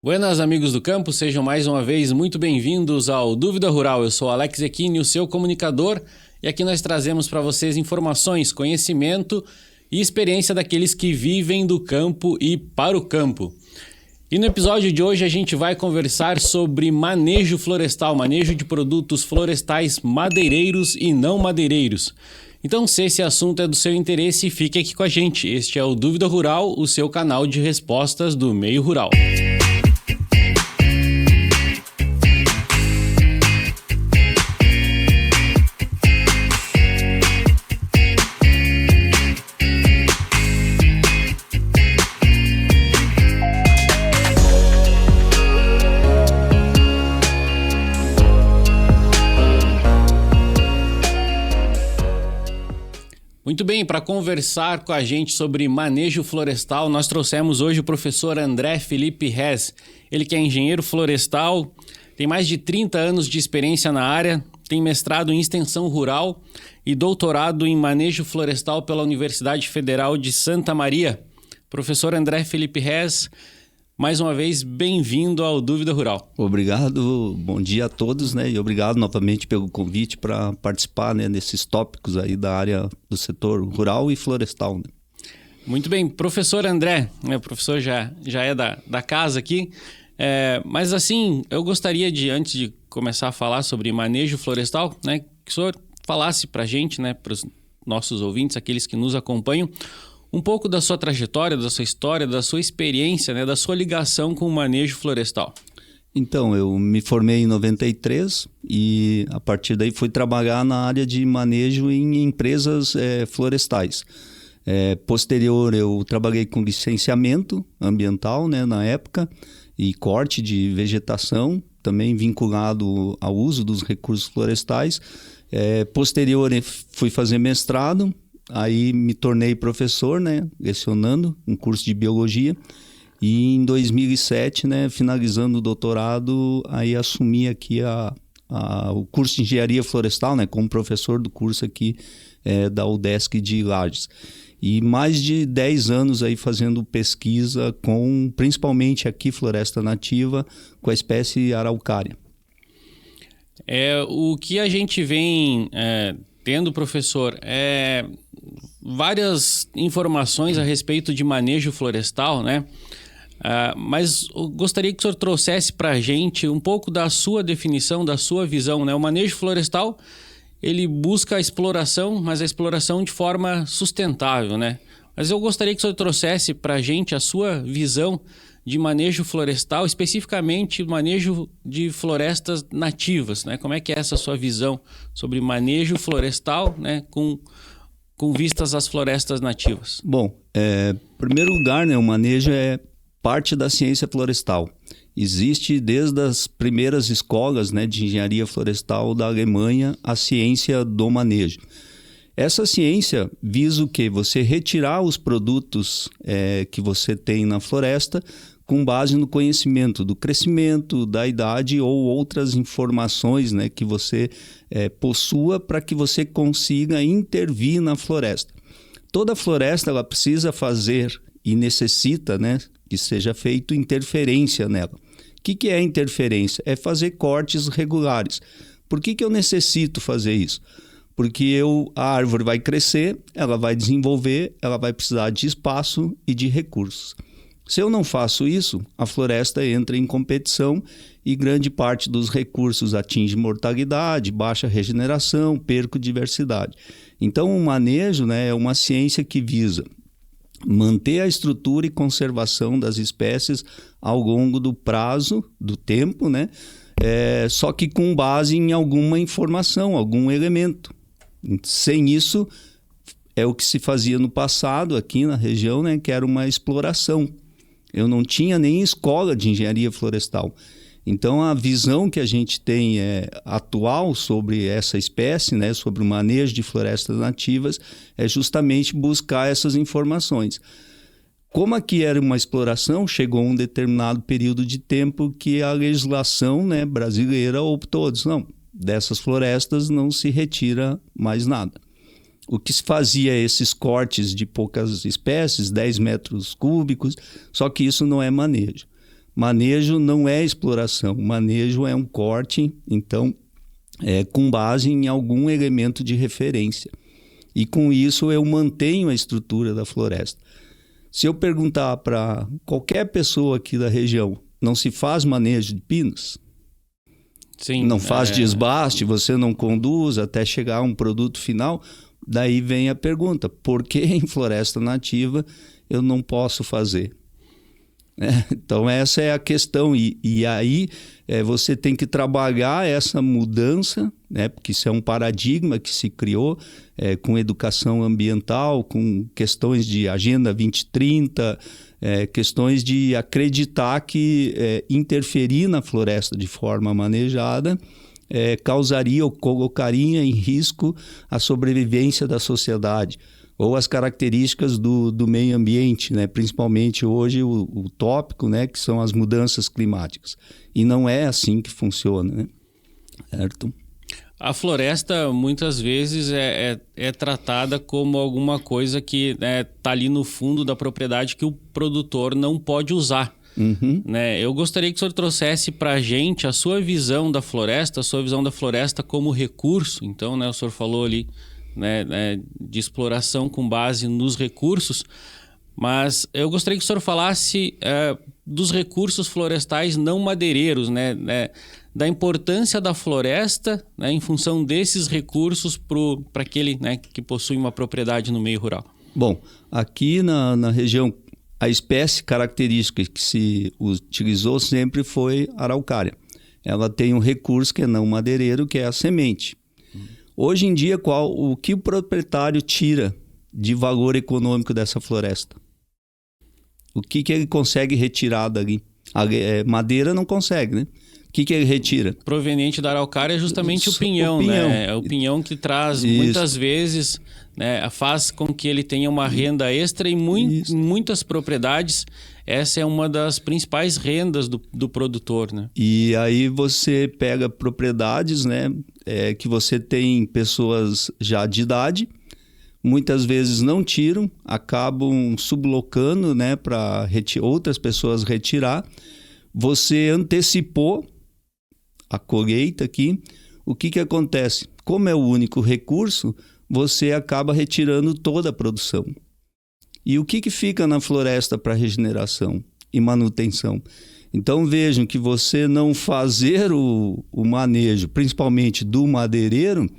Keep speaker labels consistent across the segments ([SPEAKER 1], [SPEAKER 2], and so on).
[SPEAKER 1] Buenas, amigos do campo, sejam mais uma vez muito bem-vindos ao Dúvida Rural. Eu sou Alex Equini, o seu comunicador, e aqui nós trazemos para vocês informações, conhecimento e experiência daqueles que vivem do campo e para o campo. E no episódio de hoje a gente vai conversar sobre manejo florestal, manejo de produtos florestais madeireiros e não madeireiros. Então, se esse assunto é do seu interesse, fique aqui com a gente. Este é o Dúvida Rural, o seu canal de respostas do meio rural. Muito bem, para conversar com a gente sobre manejo florestal, nós trouxemos hoje o professor André Felipe Rez. Ele que é engenheiro florestal, tem mais de 30 anos de experiência na área, tem mestrado em extensão rural e doutorado em manejo florestal pela Universidade Federal de Santa Maria. Professor André Felipe Rez, mais uma vez, bem-vindo ao Dúvida Rural.
[SPEAKER 2] Obrigado, bom dia a todos, né? E obrigado novamente pelo convite para participar, né, nesses tópicos aí da área do setor rural e florestal, né?
[SPEAKER 1] Muito bem, professor André, o professor já é da casa aqui, mas assim, eu gostaria de, antes de começar a falar sobre manejo florestal, né, que o senhor falasse para a gente, né, para os nossos ouvintes, aqueles que nos acompanham, um pouco da sua trajetória, da sua história, da sua experiência, né, da sua ligação com o manejo florestal.
[SPEAKER 2] Então, eu me formei em 93 e a partir daí fui trabalhar na área de manejo em empresas florestais. Posterior, eu trabalhei com licenciamento ambiental, né, na época, e corte de vegetação, também vinculado ao uso dos recursos florestais. Posterior, fui fazer mestrado. Aí me tornei professor, né, lecionando um curso de biologia, e em 2007, né, finalizando o doutorado, aí assumi aqui o curso de engenharia florestal, né, como professor do curso aqui da UDESC de Lages. E mais de 10 anos aí fazendo pesquisa com, principalmente aqui, floresta nativa, com a espécie araucária.
[SPEAKER 1] O que a gente vem tendo, professor, várias informações a respeito de manejo florestal, né? Mas eu gostaria que o senhor trouxesse para a gente um pouco da sua definição, da sua visão, né? O manejo florestal, ele busca a exploração, mas a exploração de forma sustentável, né? Mas eu gostaria que o senhor trouxesse para a gente a sua visão de manejo florestal, especificamente manejo de florestas nativas, né? Como é que é essa sua visão sobre manejo florestal, né, com vistas às florestas nativas?
[SPEAKER 2] Bom, em primeiro lugar, né, o manejo é parte da ciência florestal. Existe desde as primeiras escolas, né, de engenharia florestal da Alemanha a ciência do manejo. Essa ciência visa o quê? Você retirar os produtos que você tem na floresta com base no conhecimento do crescimento, da idade ou outras informações, né, que você possua para que você consiga intervir na floresta. Toda floresta ela precisa fazer e necessita, né, que seja feito interferência nela. O que é interferência? É fazer cortes regulares. Por que eu necessito fazer isso? Porque a árvore vai crescer, ela vai desenvolver, ela vai precisar de espaço e de recursos. Se eu não faço isso, a floresta entra em competição e grande parte dos recursos atinge mortalidade, baixa regeneração, perco diversidade. Então, o manejo, né, é uma ciência que visa manter a estrutura e conservação das espécies ao longo do prazo, do tempo, né, só que com base em alguma informação, algum elemento. Sem isso, é o que se fazia no passado aqui na região, né, que era uma exploração. Eu não tinha nem escola de engenharia florestal. Então, a visão que a gente tem atual sobre essa espécie, né, sobre o manejo de florestas nativas, é justamente buscar essas informações. Como aqui era uma exploração, chegou um determinado período de tempo que a legislação, né, brasileira optou, disse, não, dessas florestas não se retira mais nada. O que se fazia esses cortes de poucas espécies, 10 metros cúbicos, só que isso não é manejo. Manejo não é exploração, manejo é um corte, então, com base em algum elemento de referência. E com isso eu mantenho a estrutura da floresta. Se eu perguntar para qualquer pessoa aqui da região, não se faz manejo de pinos?
[SPEAKER 1] Sim,
[SPEAKER 2] não faz desbaste, você não conduz até chegar a um produto final? Daí vem a pergunta, por que em floresta nativa eu não posso fazer? Então essa é a questão, e aí você tem que trabalhar essa mudança, né? Porque isso é um paradigma que se criou com educação ambiental, com questões de Agenda 2030, questões de acreditar que interferir na floresta de forma manejada causaria ou colocaria em risco a sobrevivência da sociedade ou as características do meio ambiente, né? Principalmente hoje o tópico, né? Que são as mudanças climáticas. E não é assim que funciona, né? Certo?
[SPEAKER 1] A floresta muitas vezes é tratada como alguma coisa que está ali no fundo da propriedade que o produtor não pode usar.
[SPEAKER 2] Uhum.
[SPEAKER 1] Né? Eu gostaria que o senhor trouxesse para a gente a sua visão da floresta, como recurso. Então, né, o senhor falou ali, né, de exploração com base nos recursos, mas eu gostaria que o senhor falasse dos recursos florestais não madeireiros, né, da importância da floresta, né, em função desses recursos para aquele, né, que possui uma propriedade no meio rural.
[SPEAKER 2] Bom, aqui na região, a espécie característica que se utilizou sempre foi a araucária. Ela tem um recurso que é não madeireiro, que é a semente. Hoje em dia, o que o proprietário tira de valor econômico dessa floresta? O que ele consegue retirar dali? Madeira não consegue, né? O que ele retira?
[SPEAKER 1] Proveniente da araucária é justamente o pinhão, né? É o pinhão que traz, muitas vezes, né, faz com que ele tenha uma renda extra e em muitas propriedades essa é uma das principais rendas do produtor, né? E
[SPEAKER 2] aí você pega propriedades, né, que você tem pessoas já de idade, muitas vezes não tiram, acabam sublocando, né, para outras pessoas retirar. Você antecipou a colheita aqui. O que acontece? Como é o único recurso, você acaba retirando toda a produção. E o que fica na floresta para regeneração e manutenção? Então vejam que você não fazer o manejo, principalmente do madeireiro,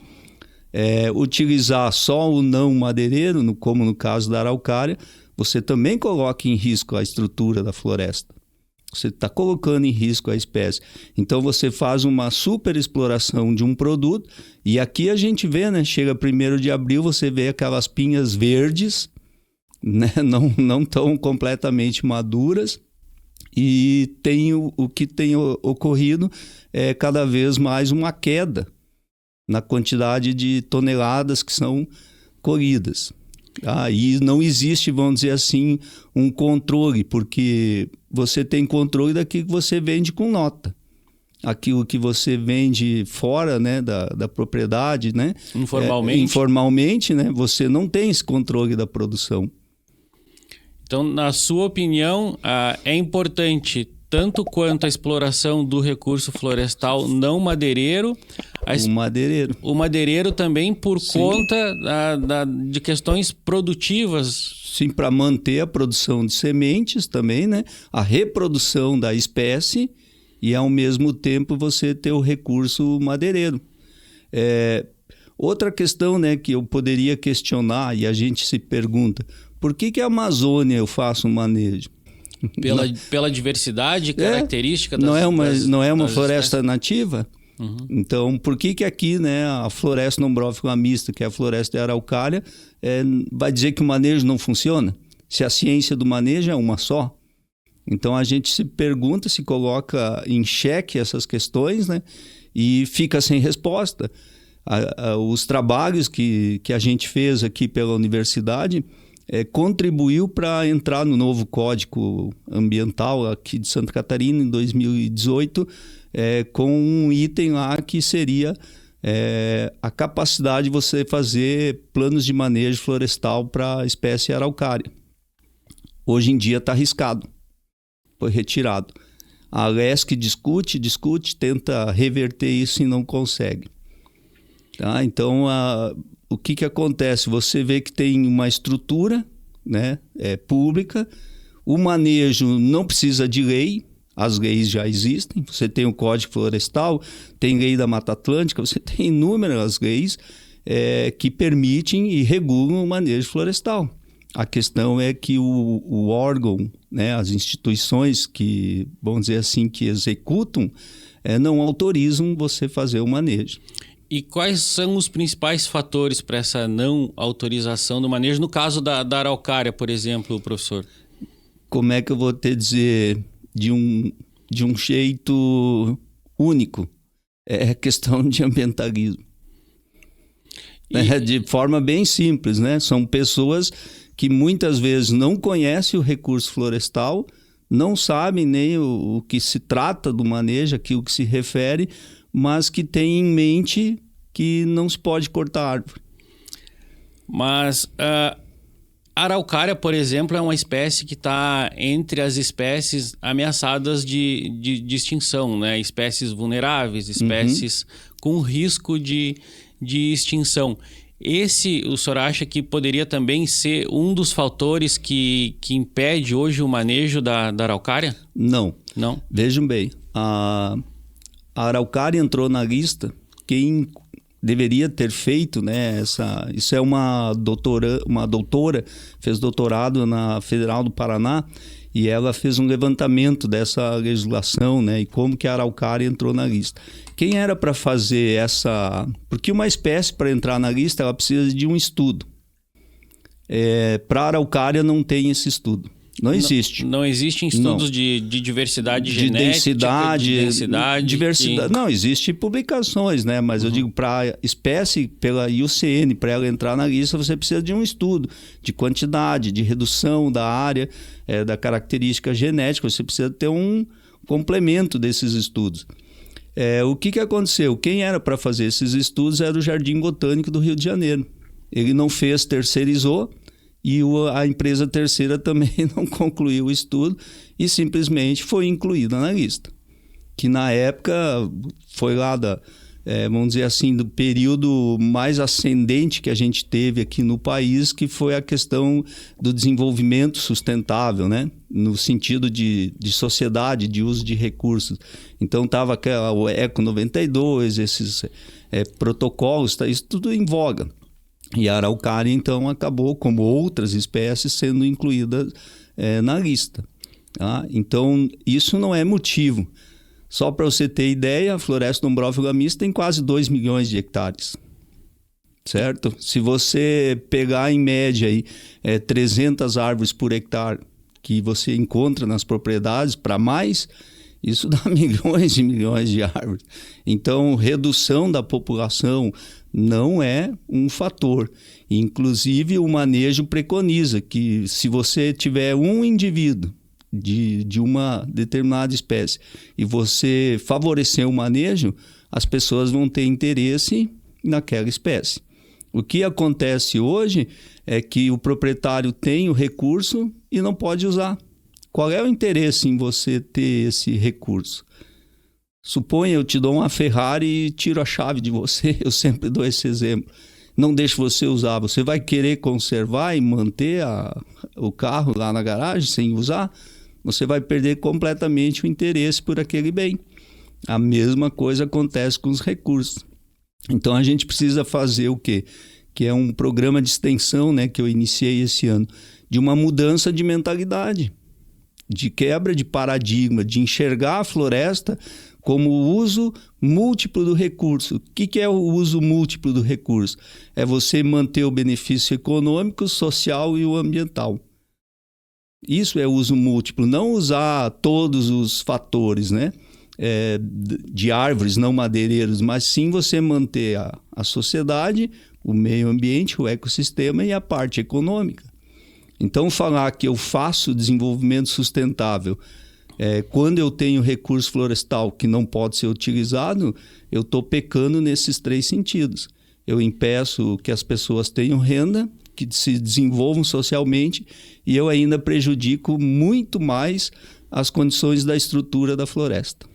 [SPEAKER 2] utilizar só o não madeireiro, como no caso da araucária, você também coloca em risco a estrutura da floresta. Você está colocando em risco a espécie. Então você faz uma super exploração de um produto e aqui a gente vê, né? Chega 1º de abril, você vê aquelas pinhas verdes, né? Não tão completamente maduras, e tem o que tem ocorrido é cada vez mais uma queda na quantidade de toneladas que são colhidas. E não existe, vamos dizer assim, um controle, porque você tem controle daquilo que você vende com nota. Aquilo que você vende fora, né, da propriedade, né? Informalmente, né? Você não tem esse controle da produção.
[SPEAKER 1] Então, na sua opinião, é importante tanto quanto a exploração do recurso florestal não madeireiro. O madeireiro também por Sim. conta de questões produtivas.
[SPEAKER 2] Sim, para manter a produção de sementes também, né? A reprodução da espécie e, ao mesmo tempo, você ter o recurso madeireiro. Outra questão, né, que eu poderia questionar e a gente se pergunta, por que a Amazônia eu faço um manejo?
[SPEAKER 1] Pela diversidade característica das
[SPEAKER 2] Não é uma floresta
[SPEAKER 1] espécies
[SPEAKER 2] nativa?
[SPEAKER 1] Uhum.
[SPEAKER 2] Então, por que aqui, né, a floresta nombrófila mista, que é a floresta de araucária, vai dizer que o manejo não funciona? Se a ciência do manejo é uma só? Então, a gente se pergunta, se coloca em xeque essas questões, né, e fica sem resposta. Os trabalhos que a gente fez aqui pela universidade contribuiu para entrar no novo Código Ambiental aqui de Santa Catarina em 2018, com um item lá que seria a capacidade de você fazer planos de manejo florestal para a espécie araucária. Hoje em dia está arriscado, foi retirado. A Alesc discute, tenta reverter isso e não consegue. Tá? Então, o que acontece? Você vê que tem uma estrutura, né, pública, o manejo não precisa de lei, as leis já existem, você tem o Código Florestal, tem lei da Mata Atlântica, você tem inúmeras leis que permitem e regulam o manejo florestal. A questão é que o órgão, né, as instituições que, vamos dizer assim, que executam, não autorizam você fazer o manejo.
[SPEAKER 1] E quais são os principais fatores para essa não autorização do manejo, no caso da araucária, por exemplo, professor?
[SPEAKER 2] Como é que eu vou te dizer de um jeito único? É questão de ambientalismo. De forma bem simples, né? São pessoas que muitas vezes não conhecem o recurso florestal, não sabem nem o que se trata do manejo, aquilo que se refere, mas que têm em mente que não se pode cortar árvore.
[SPEAKER 1] Mas a araucária, por exemplo, é uma espécie que está entre as espécies ameaçadas de extinção, né? Espécies vulneráveis, espécies com risco de extinção. O senhor acha que poderia também ser um dos fatores que impede hoje o manejo da araucária?
[SPEAKER 2] Não.
[SPEAKER 1] Não?
[SPEAKER 2] Vejam bem, a araucária entrou na lista, quem deveria ter feito, né, isso é uma doutora, fez doutorado na Federal do Paraná, e ela fez um levantamento dessa legislação, né, e como que a araucária entrou na lista. Quem era para fazer porque uma espécie, para entrar na lista, ela precisa de um estudo. Para a araucária não tem esse estudo. Não existe.
[SPEAKER 1] Não existem estudos de diversidade
[SPEAKER 2] genética,
[SPEAKER 1] de densidade.
[SPEAKER 2] Diversidade. Não, existem publicações, né? Mas eu digo, para a espécie, pela IUCN, para ela entrar na lista, você precisa de um estudo de quantidade, de redução da área, da característica genética. Você precisa ter um complemento desses estudos. O que aconteceu? Quem era para fazer esses estudos era o Jardim Botânico do Rio de Janeiro. Ele não fez, terceirizou, e a empresa terceira também não concluiu o estudo e simplesmente foi incluída na lista. Que na época foi lá vamos dizer assim, do período mais ascendente que a gente teve aqui no país, que foi a questão do desenvolvimento sustentável, né? No sentido de sociedade, de uso de recursos. Então estava o Eco 92, esses protocolos, isso tudo em voga. E a araucária, então, acabou, como outras espécies, sendo incluída na lista. Tá? Então, isso não é motivo. Só para você ter ideia, a Floresta Dombrófila Mista tem quase 2 milhões de hectares. Certo? Se você pegar, em média, 300 árvores por hectare que você encontra nas propriedades, para mais, isso dá milhões e milhões de árvores. Então, redução da população não é um fator. Inclusive, o manejo preconiza que, se você tiver um indivíduo de uma determinada espécie e você favorecer o manejo, as pessoas vão ter interesse naquela espécie. O que acontece hoje é que o proprietário tem o recurso e não pode usar. Qual é o interesse em você ter esse recurso? Suponha, eu te dou uma Ferrari e tiro a chave de você, eu sempre dou esse exemplo. Não deixo você usar, você vai querer conservar e manter o carro lá na garagem sem usar? Você vai perder completamente o interesse por aquele bem. A mesma coisa acontece com os recursos. Então a gente precisa fazer o quê? Que é um programa de extensão, né, que eu iniciei esse ano, de uma mudança de mentalidade, de quebra de paradigma, de enxergar a floresta como o uso múltiplo do recurso. O que é o uso múltiplo do recurso? É você manter o benefício econômico, social e o ambiental. Isso é uso múltiplo, não usar todos os fatores, né? De árvores não madeireiros, mas sim você manter a sociedade, o meio ambiente, o ecossistema e a parte econômica. Então, falar que eu faço desenvolvimento sustentável quando eu tenho recurso florestal que não pode ser utilizado, eu estou pecando nesses 3 sentidos. Eu impeço que as pessoas tenham renda, que se desenvolvam socialmente, e eu ainda prejudico muito mais as condições da estrutura da floresta.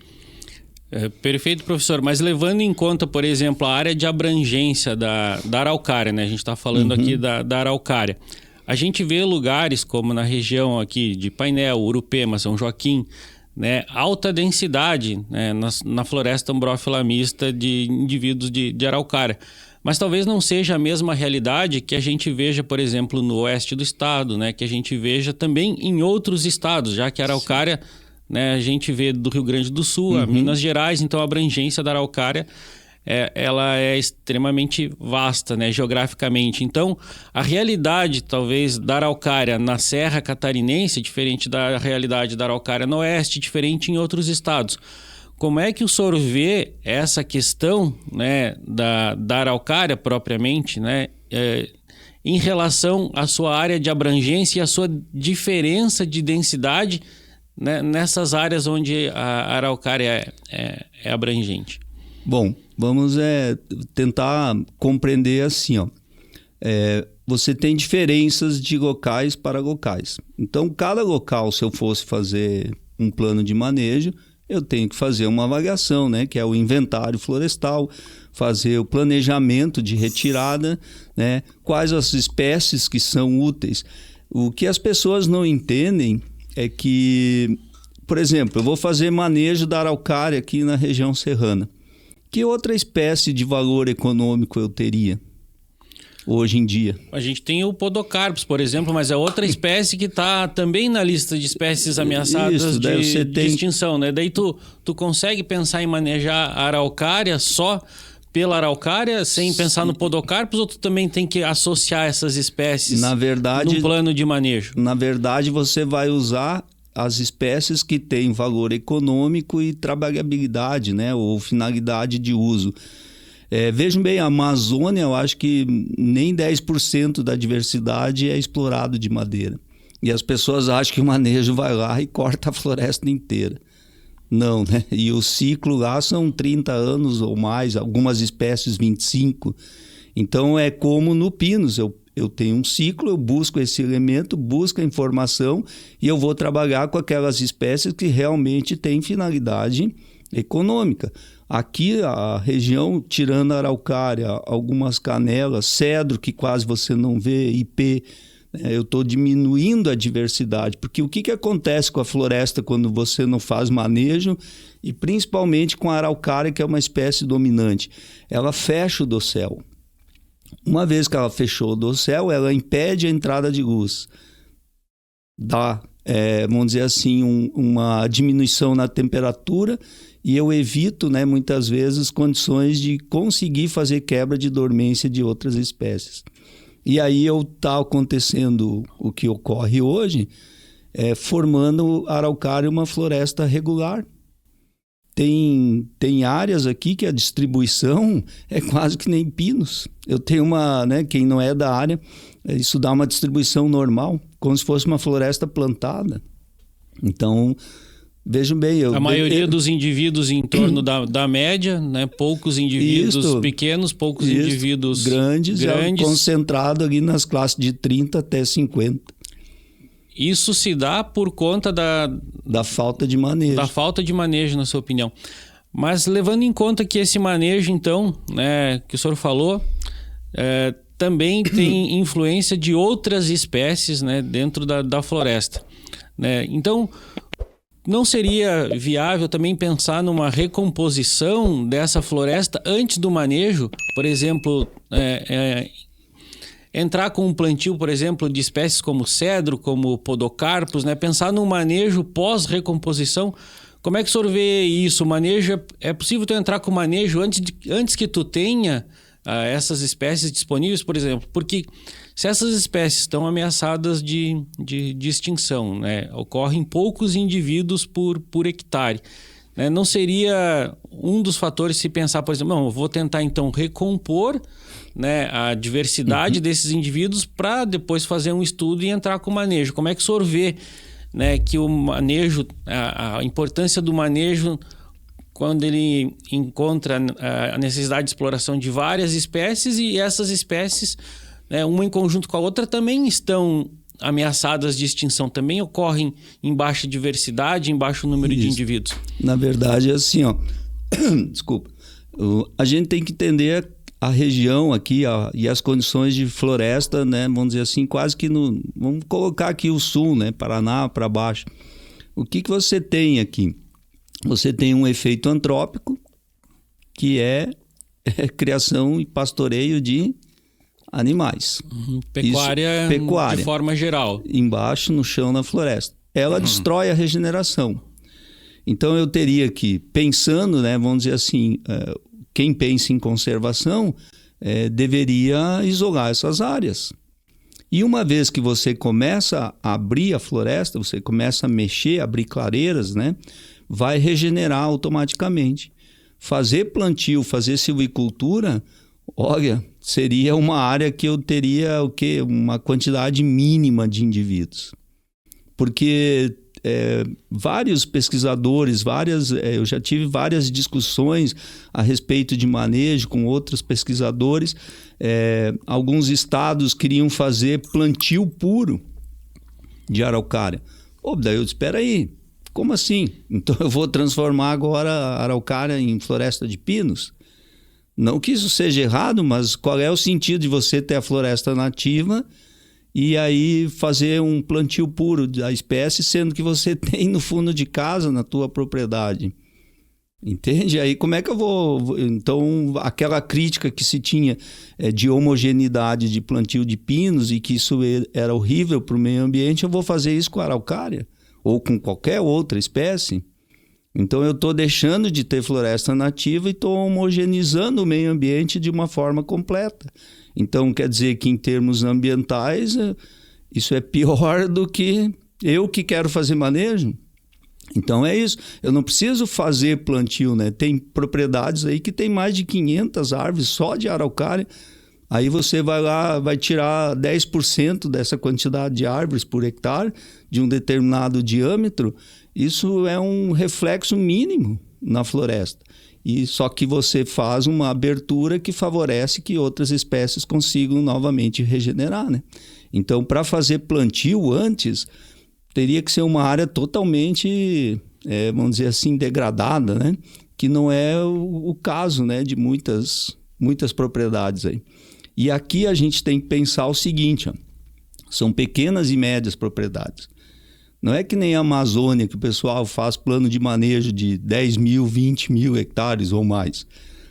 [SPEAKER 1] Perfeito, professor. Mas levando em conta, por exemplo, a área de abrangência da araucária, né? A gente está falando aqui da araucária. A gente vê lugares como na região aqui de Painel, Urupema, São Joaquim, né? Alta densidade, né? na floresta ambrófila mista de indivíduos de araucária. Mas talvez não seja a mesma realidade que a gente veja, por exemplo, no oeste do estado, né? Que a gente veja também em outros estados, já que a araucária... né, a gente vê do Rio Grande do Sul, a Minas Gerais, então a abrangência da araucária ela é extremamente vasta, né, geograficamente. Então, a realidade, talvez, da araucária na Serra Catarinense, diferente da realidade da araucária no oeste, diferente em outros estados. Como é que o senhor vê essa questão, né, da araucária propriamente, né, em relação à sua área de abrangência e à sua diferença de densidade, né, nessas áreas onde a araucária é abrangente?
[SPEAKER 2] Bom, vamos tentar compreender assim, ó. Você tem diferenças de locais para locais. Então, cada local, se eu fosse fazer um plano de manejo, eu tenho que fazer uma avaliação, né, que é o inventário florestal, fazer o planejamento de retirada, né, quais as espécies que são úteis. O que as pessoas não entendem é que, por exemplo, eu vou fazer manejo da araucária aqui na região serrana. Que outra espécie de valor econômico eu teria hoje em dia?
[SPEAKER 1] A gente tem o Podocarpus, por exemplo, mas é outra espécie que está também na lista de espécies ameaçadas de extinção, né? Daí tu consegue pensar em manejar a araucária só pela araucária, sem pensar no Podocarpus, ou tu também tem que associar essas espécies num plano de manejo? Na
[SPEAKER 2] verdade, você vai usar as espécies que têm valor econômico e trabalhabilidade, né, ou finalidade de uso. Vejam bem, a Amazônia, eu acho que nem 10% da diversidade é explorado de madeira. E as pessoas acham que o manejo vai lá e corta a floresta inteira. Não, né? E o ciclo lá são 30 anos ou mais, algumas espécies 25. Então é como no Pinus, eu tenho um ciclo, eu busco esse elemento, busco a informação e eu vou trabalhar com aquelas espécies que realmente têm finalidade econômica. Aqui a região, tirando a araucária, algumas canelas, cedro que quase você não vê, ipê, eu estou diminuindo a diversidade, porque o que acontece com a floresta quando você não faz manejo, e principalmente com a araucária, que é uma espécie dominante? Ela fecha o dossel. Uma vez que ela fechou o dossel, ela impede a entrada de luz. Dá, vamos dizer assim, uma diminuição na temperatura, e eu evito, né, muitas vezes, condições de conseguir fazer quebra de dormência de outras espécies. E aí está acontecendo o que ocorre hoje, formando a araucária uma floresta regular. Tem áreas aqui que a distribuição é quase que nem pinos. Eu tenho uma, né, quem não é da área, isso dá uma distribuição normal, como se fosse uma floresta plantada. Então, vejam bem...
[SPEAKER 1] A maioria dos indivíduos em torno da média, né? Poucos indivíduos pequenos, poucos indivíduos
[SPEAKER 2] grandes. Concentrado ali nas classes de 30 até 50.
[SPEAKER 1] Isso se dá por conta
[SPEAKER 2] da falta de manejo.
[SPEAKER 1] Da falta de manejo, na sua opinião. Mas levando em conta que esse manejo, então, né, que o senhor falou, também tem influência de outras espécies, né, dentro da floresta, né? Então, não seria viável também pensar numa recomposição dessa floresta antes do manejo? Por exemplo, entrar com um plantio, por exemplo, de espécies como cedro, como podocarpus, né? Pensar num manejo pós-recomposição. Como é que o senhor vê isso? O manejo, é possível tu entrar com o manejo antes que tu tenha essas espécies disponíveis, por exemplo? Porque se essas espécies estão ameaçadas de extinção, né? Ocorrem poucos indivíduos por hectare, né? Não seria um dos fatores se pensar, por exemplo, não, eu vou tentar então recompor, né, a diversidade desses indivíduos para depois fazer um estudo e entrar com o manejo. Como é que o senhor vê, né, que o manejo, a importância do manejo quando ele encontra a necessidade de exploração de várias espécies e essas espécies, né, uma em conjunto com a outra, também estão ameaçadas de extinção também ocorrem em baixa diversidade, em baixo número de indivíduos?
[SPEAKER 2] Na verdade, é assim, ó. Desculpa. A gente tem que entender a região aqui e as condições de floresta, né? Vamos dizer assim, quase que no... Vamos colocar aqui o sul, né? Paraná para baixo. O que você tem aqui? Você tem um efeito antrópico, que é criação e pastoreio de animais.
[SPEAKER 1] Pecuária,
[SPEAKER 2] pecuária
[SPEAKER 1] de forma geral.
[SPEAKER 2] Embaixo, no chão, na floresta. Ela destrói a regeneração. Então eu teria que, pensando, né, vamos dizer assim, quem pensa em conservação deveria isolar essas áreas. E uma vez que você começa a abrir a floresta, você começa a mexer, abrir clareiras, né, vai regenerar automaticamente. Fazer plantio, fazer silvicultura, olha, seria uma área que eu teria o quê? Uma quantidade mínima de indivíduos. Porque vários pesquisadores, eu já tive várias discussões a respeito de manejo com outros pesquisadores. Alguns estados queriam fazer plantio puro de araucária. Daí eu disse, espera aí, como assim? Então eu vou transformar agora a araucária em floresta de pinos? Não que isso seja errado, mas qual é o sentido de você ter a floresta nativa e aí fazer um plantio puro da espécie, sendo que você tem no fundo de casa, na tua propriedade? Entende? Aí como é que eu vou... Então, aquela crítica que se tinha de homogeneidade de plantio de pinos e que isso era horrível para o meio ambiente, eu vou fazer isso com a araucária ou com qualquer outra espécie? Então eu estou deixando de ter floresta nativa e estou homogeneizando o meio ambiente de uma forma completa. Então quer dizer que em termos ambientais isso é pior do que eu que quero fazer manejo. Então é isso, eu não preciso fazer plantio, né? Tem propriedades aí que tem mais de 500 árvores só de araucária. Aí você vai lá, vai tirar 10% dessa quantidade de árvores por hectare de um determinado diâmetro. Isso é um reflexo mínimo na floresta. E só que você faz uma abertura que favorece que outras espécies consigam novamente regenerar, né? Então, para fazer plantio antes, teria que ser uma área totalmente, vamos dizer assim, degradada, né? Que não é o caso, né, de muitas propriedades aí. E aqui a gente tem que pensar o seguinte, ó, são pequenas e médias propriedades. Não é que nem a Amazônia, que o pessoal faz plano de manejo de 10 mil, 20 mil hectares ou mais.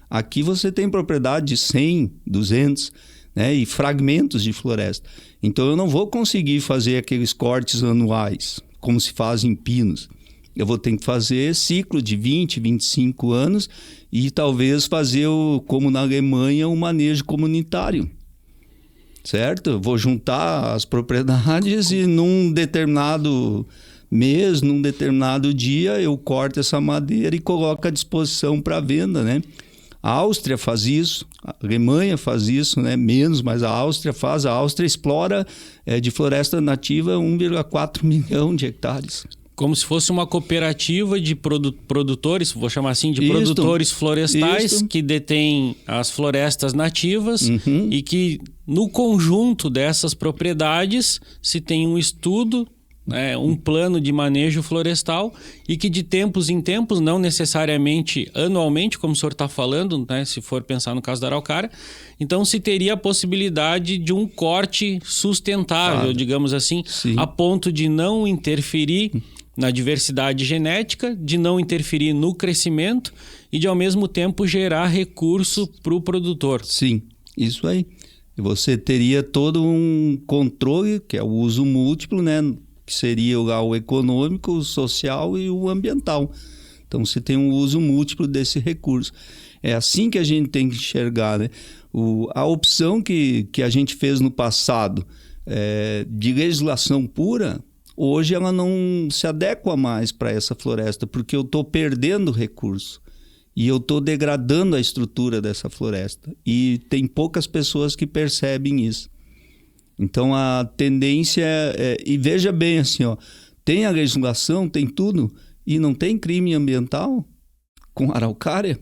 [SPEAKER 2] Aqui você tem propriedade de 100, 200, né, e fragmentos de floresta. Então eu não vou conseguir fazer aqueles cortes anuais, como se faz em pinos. Eu vou ter que fazer ciclo de 20, 25 anos e talvez fazer, como na Alemanha, um manejo comunitário. Certo? Eu vou juntar as propriedades e num determinado mês, num determinado dia, eu corto essa madeira e coloco à disposição para venda, né? A Áustria faz isso, a Alemanha faz isso, né? Menos, mas a Áustria faz. A Áustria explora de floresta nativa 1,4 milhão de hectares.
[SPEAKER 1] Como se fosse uma cooperativa de produtores, vou chamar assim, de produtores florestais que detêm as florestas nativas e que no conjunto dessas propriedades se tem um estudo, um plano de manejo florestal e que de tempos em tempos, não necessariamente anualmente, como o senhor está falando, né, se for pensar no caso da araucária, então se teria a possibilidade de um corte sustentável, digamos assim, a ponto de não interferir na diversidade genética, de não interferir no crescimento e de, ao mesmo tempo, gerar recurso para o produtor.
[SPEAKER 2] Sim, isso aí. Você teria todo um controle, que é o uso múltiplo, né? Que seria o econômico, o social e o ambiental. Então, você tem um uso múltiplo desse recurso. É assim que a gente tem que enxergar, né? A opção que a gente fez no passado de legislação pura, hoje ela não se adequa mais para essa floresta, porque eu estou perdendo recurso e eu estou degradando a estrutura dessa floresta. E tem poucas pessoas que percebem isso. Então a tendência e veja bem assim, ó, tem a legislação, tem tudo, e não tem crime ambiental com araucária?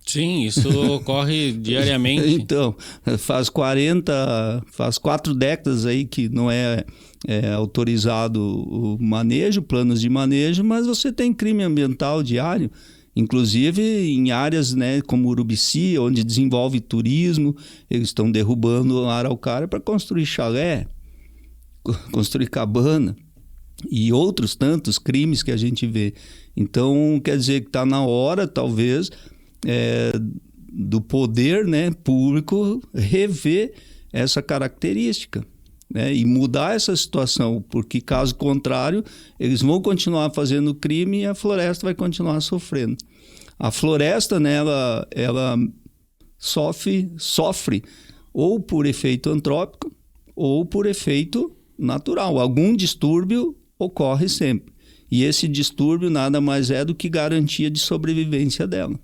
[SPEAKER 1] Sim, isso ocorre diariamente.
[SPEAKER 2] Então, faz 4 décadas aí que não é autorizado o manejo, planos de manejo, mas você tem crime ambiental diário, inclusive em áreas, né, como Urubici, onde desenvolve turismo, eles estão derrubando a araucária para construir chalé, construir cabana e outros tantos crimes que a gente vê. Então, quer dizer que está na hora, talvez, do poder, né, público rever essa característica, né, e mudar essa situação, porque caso contrário, eles vão continuar fazendo crime e a floresta vai continuar sofrendo. A floresta, né, ela sofre ou por efeito antrópico ou por efeito natural. Algum distúrbio ocorre sempre. E esse distúrbio nada mais é do que garantia de sobrevivência dela.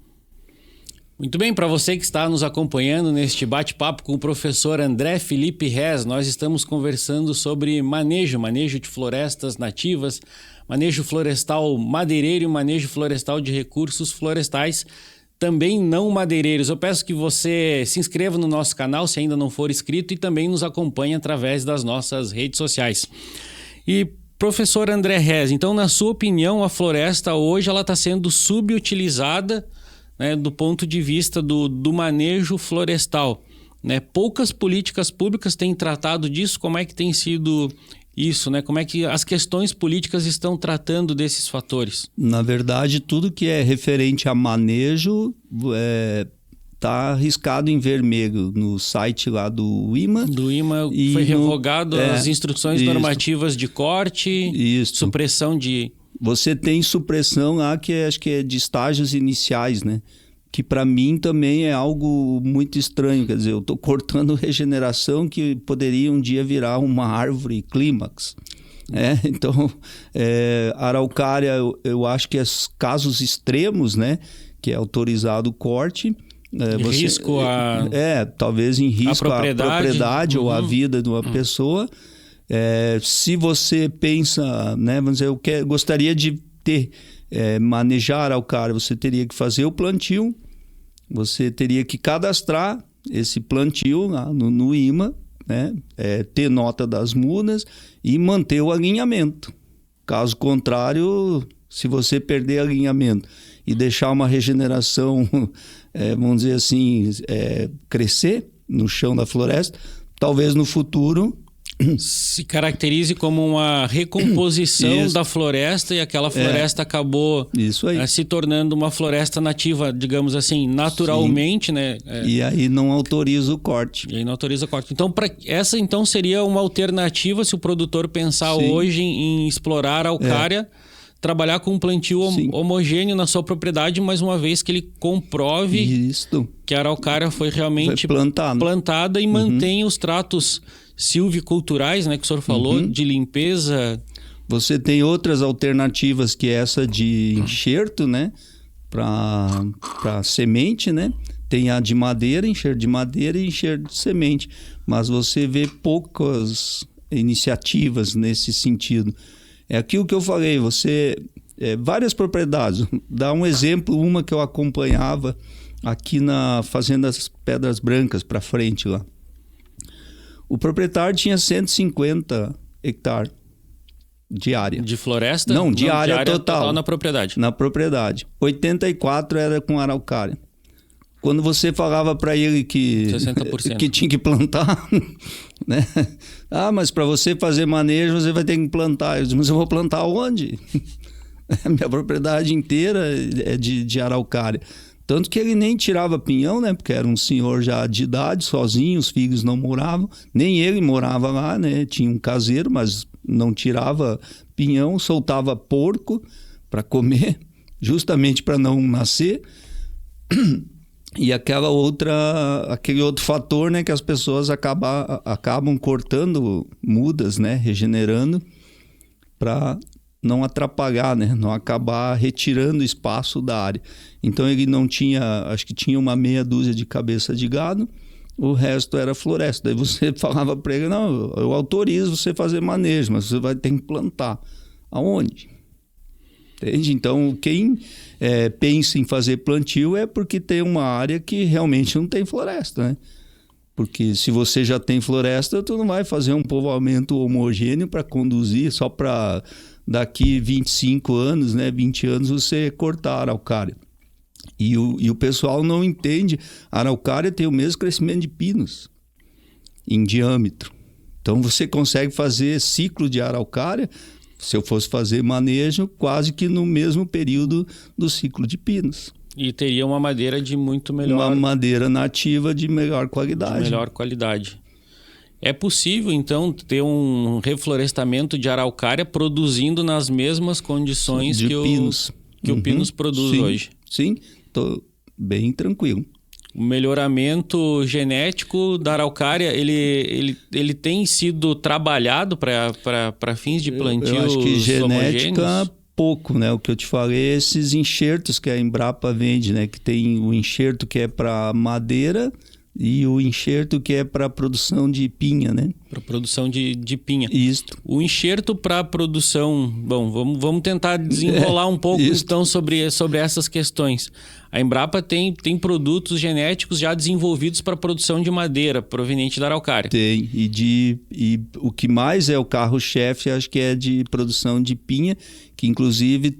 [SPEAKER 1] Muito bem, para você que está nos acompanhando neste bate-papo com o professor André Felipe Rez, nós estamos conversando sobre manejo de florestas nativas, manejo florestal madeireiro e manejo florestal de recursos florestais, também não madeireiros. Eu peço que você se inscreva no nosso canal, se ainda não for inscrito, e também nos acompanhe através das nossas redes sociais. E professor André Rez, então, na sua opinião, a floresta hoje ela está sendo subutilizada, né, do ponto de vista do manejo florestal, né? Poucas políticas públicas têm tratado disso. Como é que tem sido isso, né? Como é que as questões políticas estão tratando desses fatores? Na verdade, tudo que é referente a manejo está riscado em vermelho no site lá do IMA. Do IMA foi revogado as instruções normativas de corte, supressão de... Você tem supressão lá que acho que é de estágios iniciais, né? Que para mim também é algo muito estranho. Quer dizer, eu estou cortando regeneração que poderia um dia virar uma árvore clímax. Então, araucária, eu acho que casos extremos, né? Que é autorizado o corte. Risco a... talvez em risco a propriedade ou a vida de uma pessoa. Se você pensa, né, vamos dizer, eu gostaria de manejar araucária, você teria que fazer o plantio, você teria que cadastrar esse plantio lá no IMA, né, ter nota das mudas e manter o alinhamento. Caso contrário, se você perder alinhamento e deixar uma regeneração, vamos dizer assim, crescer no chão da floresta, talvez no futuro se caracterize como uma recomposição da floresta, e aquela floresta acabou se tornando uma floresta nativa, digamos assim, naturalmente, né? E aí não autoriza o corte. Então, essa então seria uma alternativa se o produtor pensar hoje em explorar a araucária, trabalhar com um plantio homogêneo na sua propriedade, mas uma vez que ele comprove que a araucária foi realmente plantada e mantém os tratos silviculturais, né, que o senhor falou, de limpeza. Você tem outras alternativas que essa de enxerto, né, para semente, né? Tem a de madeira, enxerto de madeira e enxerto de semente. Mas você vê poucas iniciativas nesse sentido. É aquilo que eu falei, várias propriedades. Dá um exemplo, uma que eu acompanhava aqui na Fazenda das Pedras Brancas, para frente lá. O proprietário tinha 150 hectares de área. De floresta? Não, de área total na propriedade. Na propriedade. 84 era com araucária. Quando você falava para ele que tinha que plantar, né? Mas para você fazer manejo, você vai ter que plantar. Eu disse, mas eu vou plantar onde? Minha propriedade inteira é de araucária. Tanto que ele nem tirava pinhão, né? Porque era um senhor já de idade, sozinho, os filhos não moravam. Nem ele morava lá, né? Tinha um caseiro, mas não tirava pinhão, soltava porco para comer, justamente para não nascer. E aquele outro fator, né? Que as pessoas acabam cortando mudas, né? Regenerando para não atrapalhar, né? Não acabar retirando espaço da área. Então ele não tinha, acho que tinha uma meia dúzia de cabeça de gado, o resto era floresta. Daí você falava para ele, não, eu autorizo você fazer manejo, mas você vai ter que plantar. Aonde?
[SPEAKER 2] Entende? Então, quem pensa em fazer plantio é porque tem uma área que realmente não tem floresta, né? Porque se você já tem floresta, tu não vai fazer um povoamento homogêneo para conduzir só para daqui 25 anos, né, 20 anos você cortar a araucária. E o pessoal não entende, a araucária tem o mesmo crescimento de pinos em diâmetro. Então você consegue fazer ciclo de araucária, se eu fosse fazer manejo, quase que no mesmo período do ciclo de pinos.
[SPEAKER 1] E teria uma madeira de muito melhor...
[SPEAKER 2] Uma madeira nativa de melhor qualidade.
[SPEAKER 1] De melhor qualidade. É possível, então, ter um reflorestamento de araucária produzindo nas mesmas condições que
[SPEAKER 2] pinos.
[SPEAKER 1] O Pinus produz hoje?
[SPEAKER 2] Sim, estou bem tranquilo.
[SPEAKER 1] O melhoramento genético da araucária, ele tem sido trabalhado para fins de plantio
[SPEAKER 2] eu acho que genética
[SPEAKER 1] homogêneos?
[SPEAKER 2] Pouco, né? O que eu te falei, esses enxertos que a Embrapa vende, né? Que tem o enxerto que é para madeira e o enxerto que é para produção de pinha, né?
[SPEAKER 1] Para produção de pinha.
[SPEAKER 2] Isso.
[SPEAKER 1] O enxerto para produção... Bom, vamos tentar desenrolar um pouco então sobre essas questões. A Embrapa tem produtos genéticos já desenvolvidos para produção de madeira proveniente da araucária.
[SPEAKER 2] Tem. E o que mais é o carro-chefe, acho que é de produção de pinha, que inclusive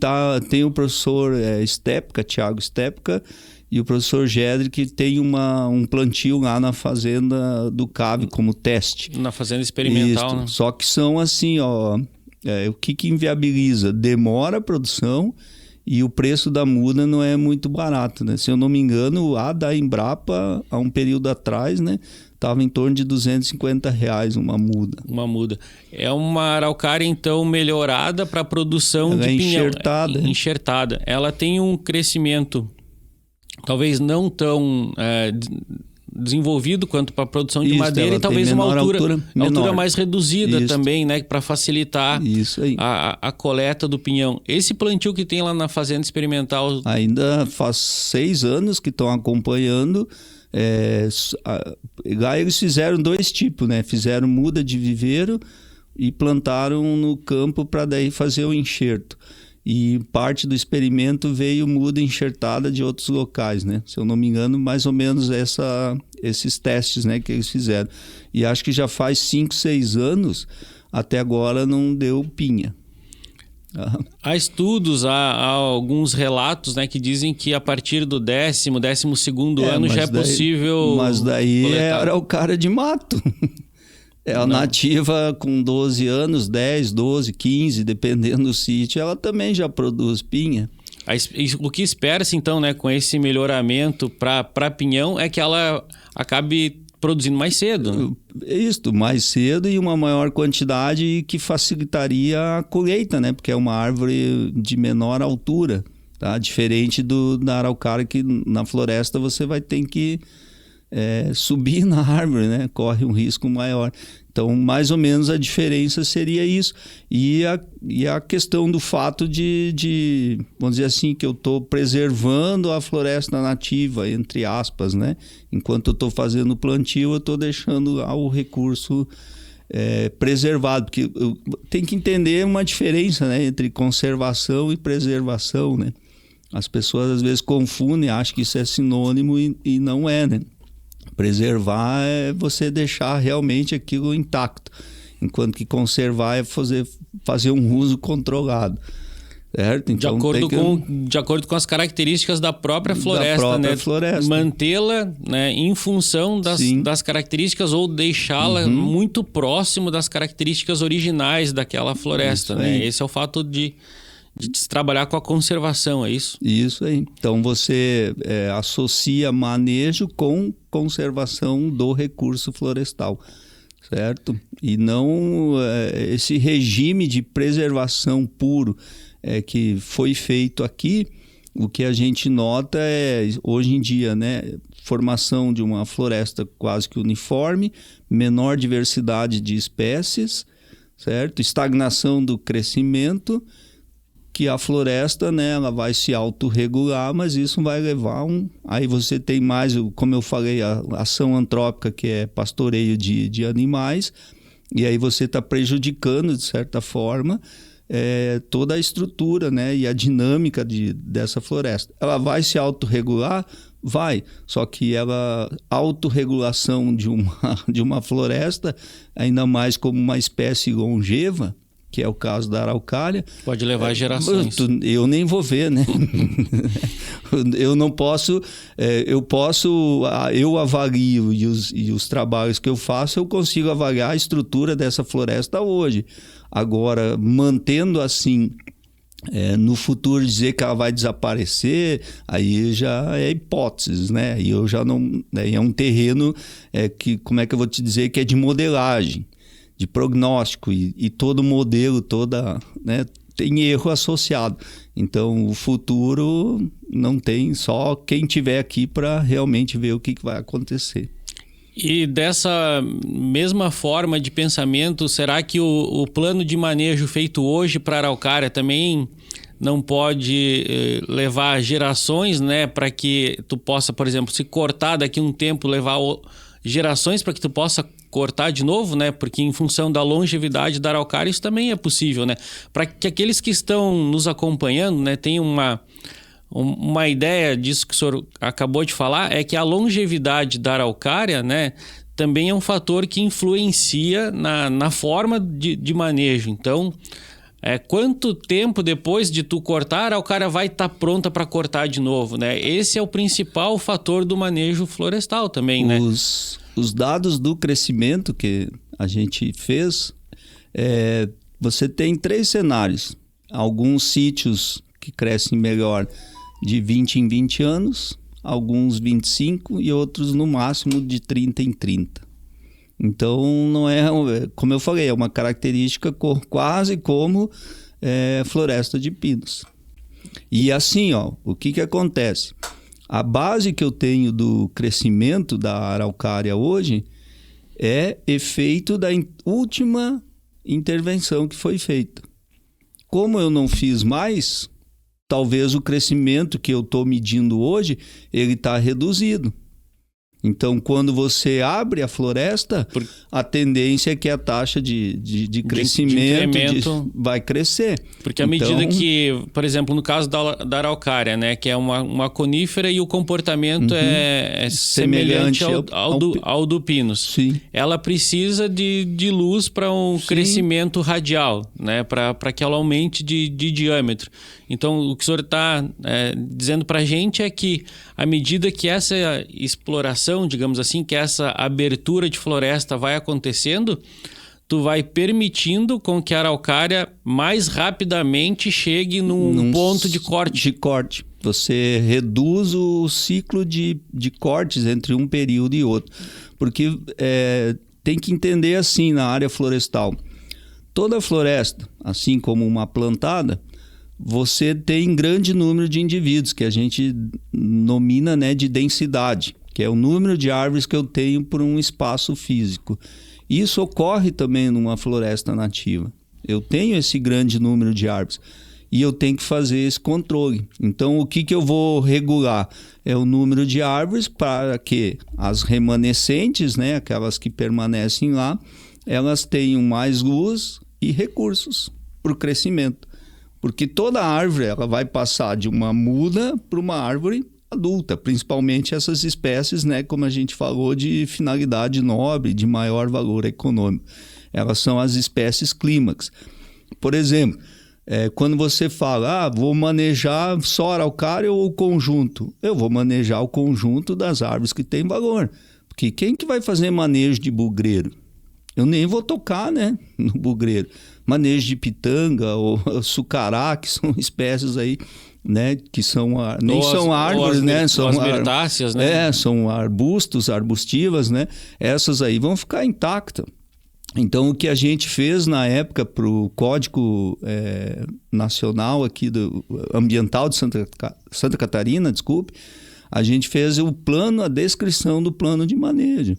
[SPEAKER 2] tem o professor Stepka, Thiago Stepka, e o professor Gedri, que tem um plantio lá na fazenda do Cave como teste.
[SPEAKER 1] Na fazenda experimental,
[SPEAKER 2] isso.
[SPEAKER 1] Né?
[SPEAKER 2] Só que são assim, o que inviabiliza? Demora a produção e o preço da muda não é muito barato, né? Se eu não me engano, a da Embrapa, há um período atrás, né, estava em torno de R$250 uma muda.
[SPEAKER 1] Uma muda. É uma araucária, então, melhorada para a produção de pinhão. Enxertada. Ela tem um crescimento... talvez não tão desenvolvido quanto para a produção de madeira e talvez uma altura mais reduzida também, né? Para facilitar a coleta do pinhão. Esse plantio que tem lá na fazenda experimental...
[SPEAKER 2] Ainda faz 6 anos que estão acompanhando. Lá eles fizeram 2 tipos, né? Fizeram muda de viveiro e plantaram no campo para daí fazer o enxerto. E parte do experimento veio muda enxertada de outros locais, né? Se eu não me engano, mais ou menos esses testes, né, que eles fizeram. E acho que já faz 5, 6 anos, até agora não deu pinha.
[SPEAKER 1] Há estudos, há alguns relatos, né, que dizem que a partir do 12º ano já é possível...
[SPEAKER 2] Mas daí coletar. É araucária de mato. É a nativa com 12 anos, 10, 12, 15, dependendo do sítio, ela também já produz pinha.
[SPEAKER 1] O que espera-se então, né, com esse melhoramento para pinhão é que ela acabe produzindo mais cedo.
[SPEAKER 2] Isso, mais cedo e uma maior quantidade que facilitaria a colheita, né? Porque é uma árvore de menor altura, tá? Diferente da araucária, que na floresta você vai ter que... subir na árvore, né? Corre um risco maior. Então, mais ou menos a diferença seria isso. E a questão do fato de vamos dizer assim, que eu estou preservando a floresta nativa, entre aspas, né? Enquanto eu estou fazendo o plantio, eu estou deixando lá o recurso preservado. Porque tem que entender uma diferença, né, entre conservação e preservação, né? As pessoas às vezes confundem, acham que isso é sinônimo e não é, né? Preservar é você deixar realmente aquilo intacto, enquanto que conservar é fazer um uso controlado, certo? Então,
[SPEAKER 1] de acordo com as características da própria floresta, né? Mantê-la, né, em função das características ou deixá-la muito próximo das características originais daquela floresta, né? Esse é o fato de se trabalhar com a conservação, é isso?
[SPEAKER 2] Isso aí. Então você associa manejo com conservação do recurso florestal, certo? E não esse regime de preservação puro que foi feito aqui. O que a gente nota hoje em dia, né, formação de uma floresta quase que uniforme, menor diversidade de espécies, certo? Estagnação do crescimento, que a floresta, né, ela vai se autorregular, mas isso vai levar Aí você tem mais, como eu falei, a ação antrópica, que é pastoreio de animais, e aí você está prejudicando, de certa forma, toda a estrutura, né, e a dinâmica dessa floresta. Ela vai se autorregular? Vai, só que a autorregulação de uma floresta, ainda mais como uma espécie longeva, que é o caso da araucária...
[SPEAKER 1] Pode levar gerações.
[SPEAKER 2] Eu nem vou ver, né? Eu não posso... Eu avalio e os trabalhos que eu faço, eu consigo avaliar a estrutura dessa floresta hoje. Agora, mantendo assim... no futuro dizer que ela vai desaparecer, aí já é hipóteses, né? Aí eu já não... é um terreno que, como é que eu vou te dizer, que é de modelagem, de prognóstico, e todo modelo, né, tem erro associado. Então, o futuro não tem, só quem tiver aqui para realmente ver o que vai acontecer.
[SPEAKER 1] E dessa mesma forma de pensamento, será que o plano de manejo feito hoje para a araucária também não pode levar gerações, né, para que tu possa, por exemplo, se cortar daqui a um tempo, levar gerações para que tu possa cortar de novo, né? Porque em função da longevidade da araucária isso também é possível, né? Para que aqueles que estão nos acompanhando, né, tenham uma ideia disso que o senhor acabou de falar, é que a longevidade da araucária, né, também é um fator que influencia na forma de manejo. Então, quanto tempo depois de tu cortar, a araucária vai estar pronta para cortar de novo, né? Esse é o principal fator do manejo florestal também, né?
[SPEAKER 2] Os dados do crescimento que a gente fez, você tem 3 cenários. Alguns sítios que crescem melhor de 20 em 20 anos, alguns 25 e outros no máximo de 30 em 30. Então, não é, como eu falei, é uma característica quase como floresta de pinos. E assim, o que acontece? A base que eu tenho do crescimento da araucária hoje é efeito da última intervenção que foi feita. Como eu não fiz mais, talvez o crescimento que eu estou medindo hoje, ele está reduzido. Então, quando você abre a floresta, a tendência é que a taxa de crescimento vai crescer.
[SPEAKER 1] Porque à medida que, por exemplo, no caso da araucária, né, que é uma conífera e o comportamento é semelhante ao do pinus.
[SPEAKER 2] Sim.
[SPEAKER 1] Ela precisa de luz para um crescimento radial, né, para que ela aumente de diâmetro. Então, o que o senhor está dizendo para a gente é que, à medida que essa exploração, digamos assim, que essa abertura de floresta vai acontecendo, tu vai permitindo com que a araucária mais rapidamente chegue num ponto de corte.
[SPEAKER 2] Você reduz o ciclo de cortes entre um período e outro. Porque tem que entender assim na área florestal. Toda floresta, assim como uma plantada, você tem grande número de indivíduos, que a gente nomina, né, de densidade, que é o número de árvores que eu tenho por um espaço físico. Isso ocorre também numa floresta nativa. Eu tenho esse grande número de árvores e eu tenho que fazer esse controle. Então, o que eu vou regular? É o número de árvores para que as remanescentes, né, aquelas que permanecem lá, elas tenham mais luz e recursos para o crescimento. Porque toda árvore ela vai passar de uma muda para uma árvore adulta, principalmente essas espécies, né, como a gente falou, de finalidade nobre, de maior valor econômico. Elas são as espécies clímax. Por exemplo, quando você fala, vou manejar só araucária ou o conjunto? Eu vou manejar o conjunto das árvores que tem valor. Porque quem que vai fazer manejo de bugreiro? Eu nem vou tocar, né, no bugreiro. Manejo de pitanga ou sucará, que são espécies aí, né, que são nem são árvores, né, são
[SPEAKER 1] as mirtáceas, né?
[SPEAKER 2] São arbustos, arbustivas, né? Essas aí vão ficar intactas. Então, o que a gente fez na época para o Código Nacional aqui Ambiental de Santa Catarina, a gente fez o plano, a descrição do plano de manejo,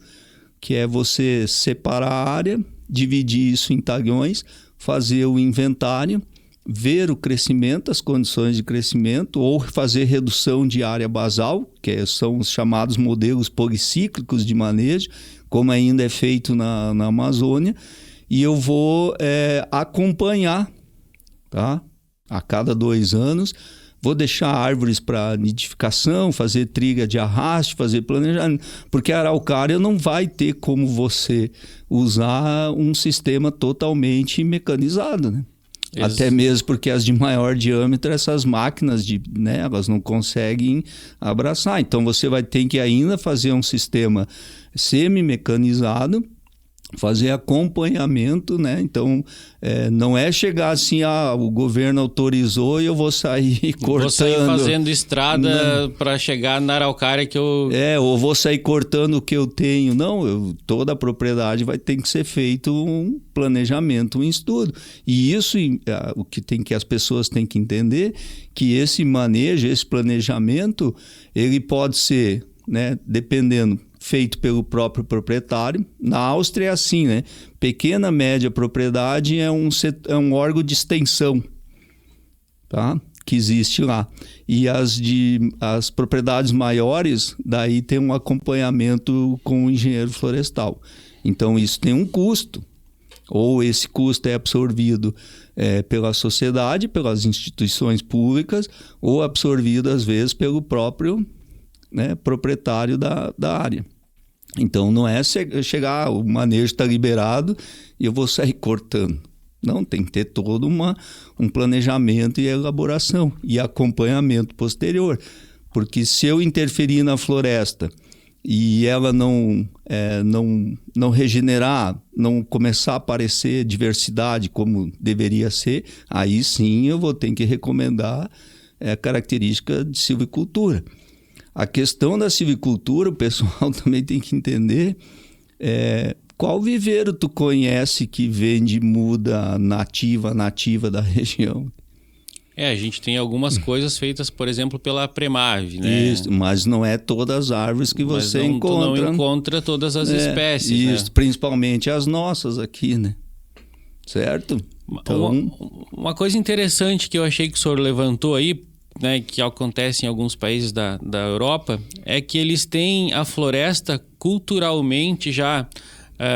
[SPEAKER 2] que é você separar a área, dividir isso em talhões, fazer o inventário, ver o crescimento, as condições de crescimento, ou fazer redução de área basal, que são os chamados modelos policíclicos de manejo, como ainda é feito na Amazônia, e eu vou acompanhar tá? A cada 2 anos. Vou deixar árvores para nidificação, fazer trilha de arraste, fazer planejamento, porque a araucária não vai ter como você usar um sistema totalmente mecanizado, né? Até mesmo porque as de maior diâmetro, essas máquinas, né, elas não conseguem abraçar. Então você vai ter que ainda fazer um sistema semi-mecanizado, fazer acompanhamento, né? Então, não é chegar assim, o governo autorizou e eu vou sair cortando. Vou sair
[SPEAKER 1] fazendo estrada para chegar na araucária que eu...
[SPEAKER 2] ou vou sair cortando o que eu tenho. Não, toda a propriedade vai ter que ser feito um planejamento, um estudo. E isso, o que as pessoas têm que entender, que esse manejo, esse planejamento, ele pode ser, né, dependendo... feito pelo próprio proprietário. Na Áustria é assim, né? Pequena, média propriedade é um órgão de extensão, tá? Que existe lá. E as propriedades maiores, daí tem um acompanhamento com o engenheiro florestal. Então, isso tem um custo. Ou esse custo é absorvido pela sociedade, pelas instituições públicas, ou absorvido, às vezes, pelo próprio, né, proprietário da área. Então não é chegar, o manejo está liberado e eu vou sair cortando. Não, tem que ter todo um planejamento e elaboração e acompanhamento posterior. Porque se eu interferir na floresta e ela não regenerar, não começar a aparecer diversidade como deveria ser, aí sim eu vou ter que recomendar a característica de silvicultura. A questão da silvicultura, o pessoal também tem que entender qual viveiro tu conhece que vende muda nativa da região.
[SPEAKER 1] A gente tem algumas coisas feitas, por exemplo, pela Premave, né?
[SPEAKER 2] Isso, mas não é todas as árvores que você encontra.
[SPEAKER 1] Tu não encontra todas as espécies,
[SPEAKER 2] isso,
[SPEAKER 1] né?
[SPEAKER 2] Principalmente as nossas aqui, né? Certo?
[SPEAKER 1] Então... Uma coisa interessante que eu achei que o senhor levantou aí, né, que acontece em alguns países da Europa, é que eles têm a floresta culturalmente já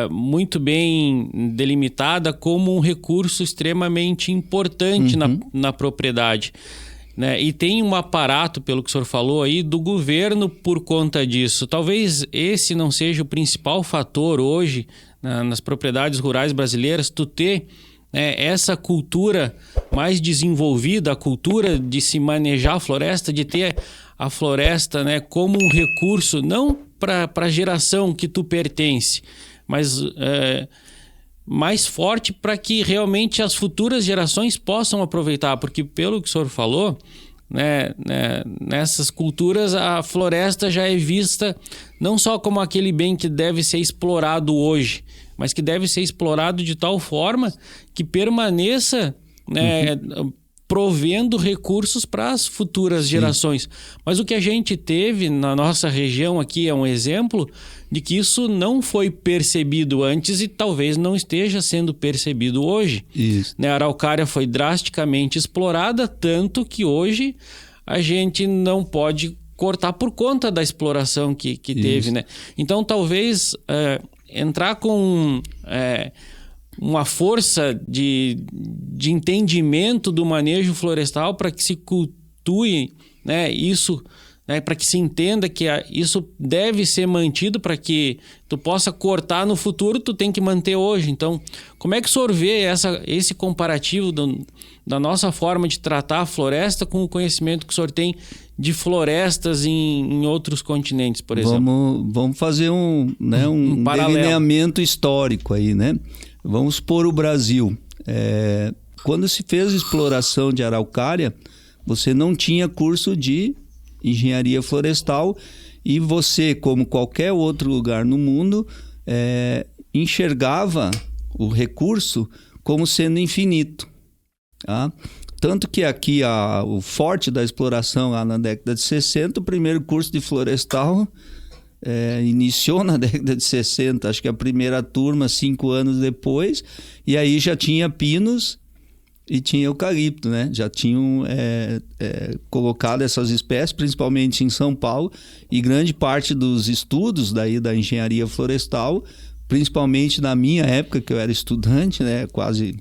[SPEAKER 1] muito bem delimitada como um recurso extremamente importante na propriedade, né? E tem um aparato, pelo que o senhor falou aí, do governo por conta disso. Talvez esse não seja o principal fator hoje nas propriedades rurais brasileiras, tu ter essa cultura mais desenvolvida, a cultura de se manejar a floresta, de ter a floresta, né, como um recurso, não para a geração que tu pertence, mas mais forte para que realmente as futuras gerações possam aproveitar, porque pelo que o senhor falou, nessas culturas a floresta já é vista não só como aquele bem que deve ser explorado hoje, mas que deve ser explorado de tal forma que permaneça, né, provendo recursos para as futuras gerações. Mas o que a gente teve na nossa região aqui é um exemplo de que isso não foi percebido antes e talvez não esteja sendo percebido hoje.
[SPEAKER 2] Isso.
[SPEAKER 1] A araucária foi drasticamente explorada, tanto que hoje a gente não pode cortar por conta da exploração que teve, né? Então talvez entrar com uma força de entendimento do manejo florestal para que se cultue, né, isso, né, para que se entenda que isso deve ser mantido para que tu possa cortar no futuro, tu tem que manter hoje. Então, como é que o senhor vê esse comparativo da nossa forma de tratar a floresta com o conhecimento que o senhor tem de florestas em outros continentes, por exemplo?
[SPEAKER 2] Vamos fazer um delineamento histórico aí, né? Vamos supor o Brasil. Quando se fez exploração de araucária, você não tinha curso de engenharia florestal e você, como qualquer outro lugar no mundo, enxergava o recurso como sendo infinito. Tá? Tanto que aqui o forte da exploração lá na década de 60, o primeiro curso de florestal iniciou na década de 60, acho que a primeira turma 5 anos depois, e aí já tinha pinos e tinha eucalipto, né? Já tinham colocado essas espécies, principalmente em São Paulo, e grande parte dos estudos daí da engenharia florestal, principalmente na minha época, que eu era estudante, né? Quase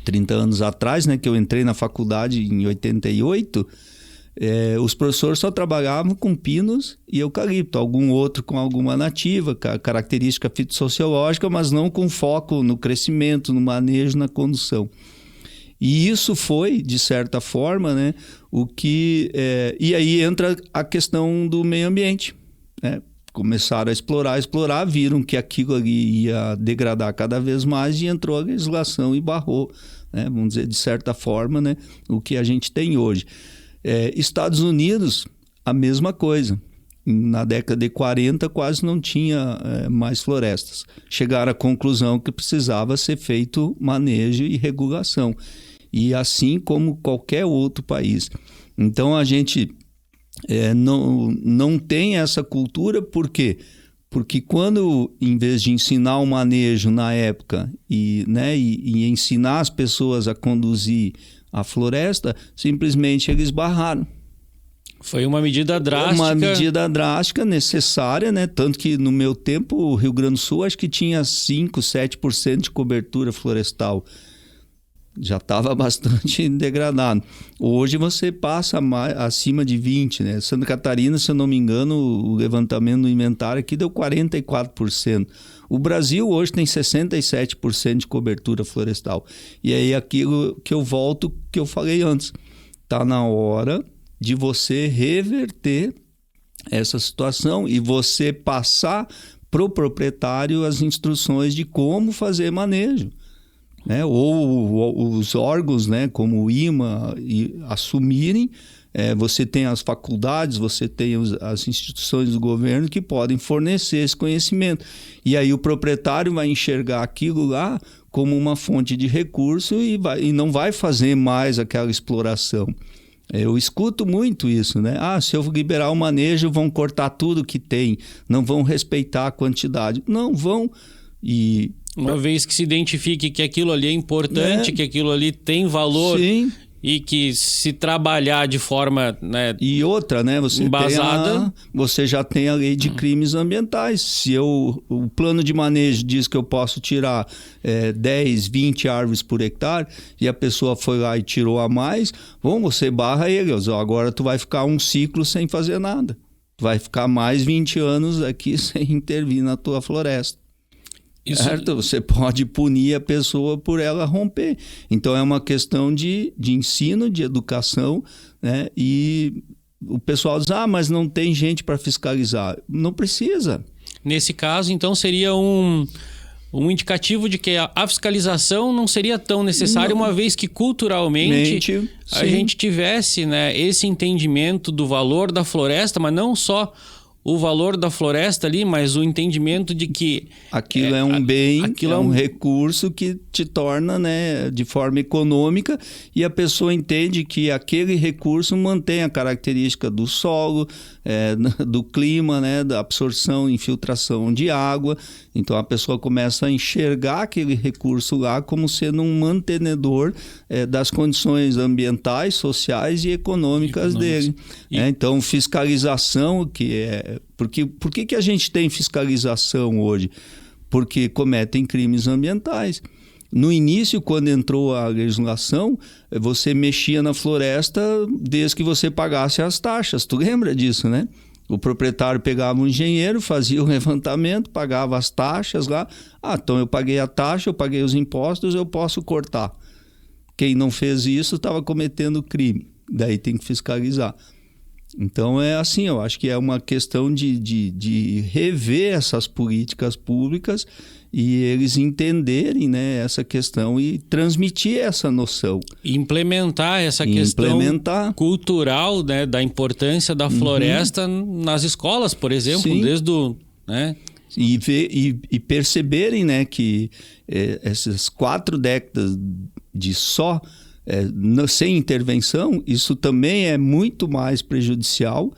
[SPEAKER 2] 30 anos atrás, né, que eu entrei na faculdade em 88, os professores só trabalhavam com pinos e eucalipto, algum outro com alguma nativa, característica fitossociológica, mas não com foco no crescimento, no manejo, na condução. E isso foi, de certa forma, né, o que... e aí entra a questão do meio ambiente, né? Começaram a explorar, viram que aquilo ali ia degradar cada vez mais e entrou a legislação e barrou, né? Vamos dizer, de certa forma, né, o que a gente tem hoje. Estados Unidos, a mesma coisa. Na década de 40 quase não tinha mais florestas. Chegaram à conclusão que precisava ser feito manejo e regulação. E assim como qualquer outro país. Então a gente não tem essa cultura, por quê? Porque quando, em vez de ensinar o manejo na época e ensinar as pessoas a conduzir a floresta, simplesmente eles barraram.
[SPEAKER 1] Foi uma medida drástica.
[SPEAKER 2] Uma medida drástica, necessária, né? Tanto que no meu tempo, o Rio Grande do Sul acho que tinha 5%, 7% de cobertura florestal. Já estava bastante degradado. Hoje você passa acima de 20%, né? Santa Catarina, se eu não me engano, o levantamento do inventário aqui deu 44%. O Brasil hoje tem 67% de cobertura florestal. E aí aquilo que eu volto, que eu falei antes. Está na hora de você reverter essa situação e você passar para o proprietário as instruções de como fazer manejo. Né? Ou os órgãos, né, como o IMA, assumirem, você tem as faculdades, você tem as instituições do governo que podem fornecer esse conhecimento. E aí o proprietário vai enxergar aquilo lá como uma fonte de recurso e não vai fazer mais aquela exploração. Eu escuto muito isso, né? Se eu liberar o manejo, vão cortar tudo que tem, não vão respeitar a quantidade. Não vão. E
[SPEAKER 1] uma vez que se identifique que aquilo ali é importante, que aquilo ali tem valor. Sim. E que se trabalhar de forma, né,
[SPEAKER 2] e outra, né,
[SPEAKER 1] embasada,
[SPEAKER 2] você já tem a lei de crimes ambientais. Se o plano de manejo diz que eu posso tirar 10, 20 árvores por hectare e a pessoa foi lá e tirou a mais, você barra ele. Agora tu vai ficar um ciclo sem fazer nada. Tu vai ficar mais 20 anos aqui sem intervir na tua floresta. Certo? Você pode punir a pessoa por ela romper. Então é uma questão de ensino, de educação, né? E o pessoal diz, mas não tem gente para fiscalizar. Não precisa.
[SPEAKER 1] Nesse caso, então, seria um indicativo de que a fiscalização não seria tão necessária, uma vez que culturalmente a gente tivesse, né, esse entendimento do valor da floresta, mas não só o valor da floresta ali, mas o entendimento de que
[SPEAKER 2] aquilo é um bem, é um recurso que te torna, né, de forma econômica, e a pessoa entende que aquele recurso mantém a característica do solo, do clima, né, da absorção e infiltração de água. Então a pessoa começa a enxergar aquele recurso lá como sendo um mantenedor das condições ambientais, sociais e econômicas dele. Então fiscalização, por que a gente tem fiscalização hoje? Porque cometem crimes ambientais. No início, quando entrou a legislação, você mexia na floresta desde que você pagasse as taxas. Tu lembra disso, né? O proprietário pegava um engenheiro, fazia o levantamento, pagava as taxas lá. Então eu paguei a taxa, eu paguei os impostos, eu posso cortar. Quem não fez isso estava cometendo crime. Daí tem que fiscalizar. Então é assim, eu acho que é uma questão de rever essas políticas públicas e eles entenderem, né, essa questão e transmitir essa noção.
[SPEAKER 1] Implementar essa questão cultural, né, da importância da floresta nas escolas, por exemplo. Sim. Desde o... Né?
[SPEAKER 2] E perceberem, né, que essas 4 décadas de sem intervenção, isso também é muito mais prejudicial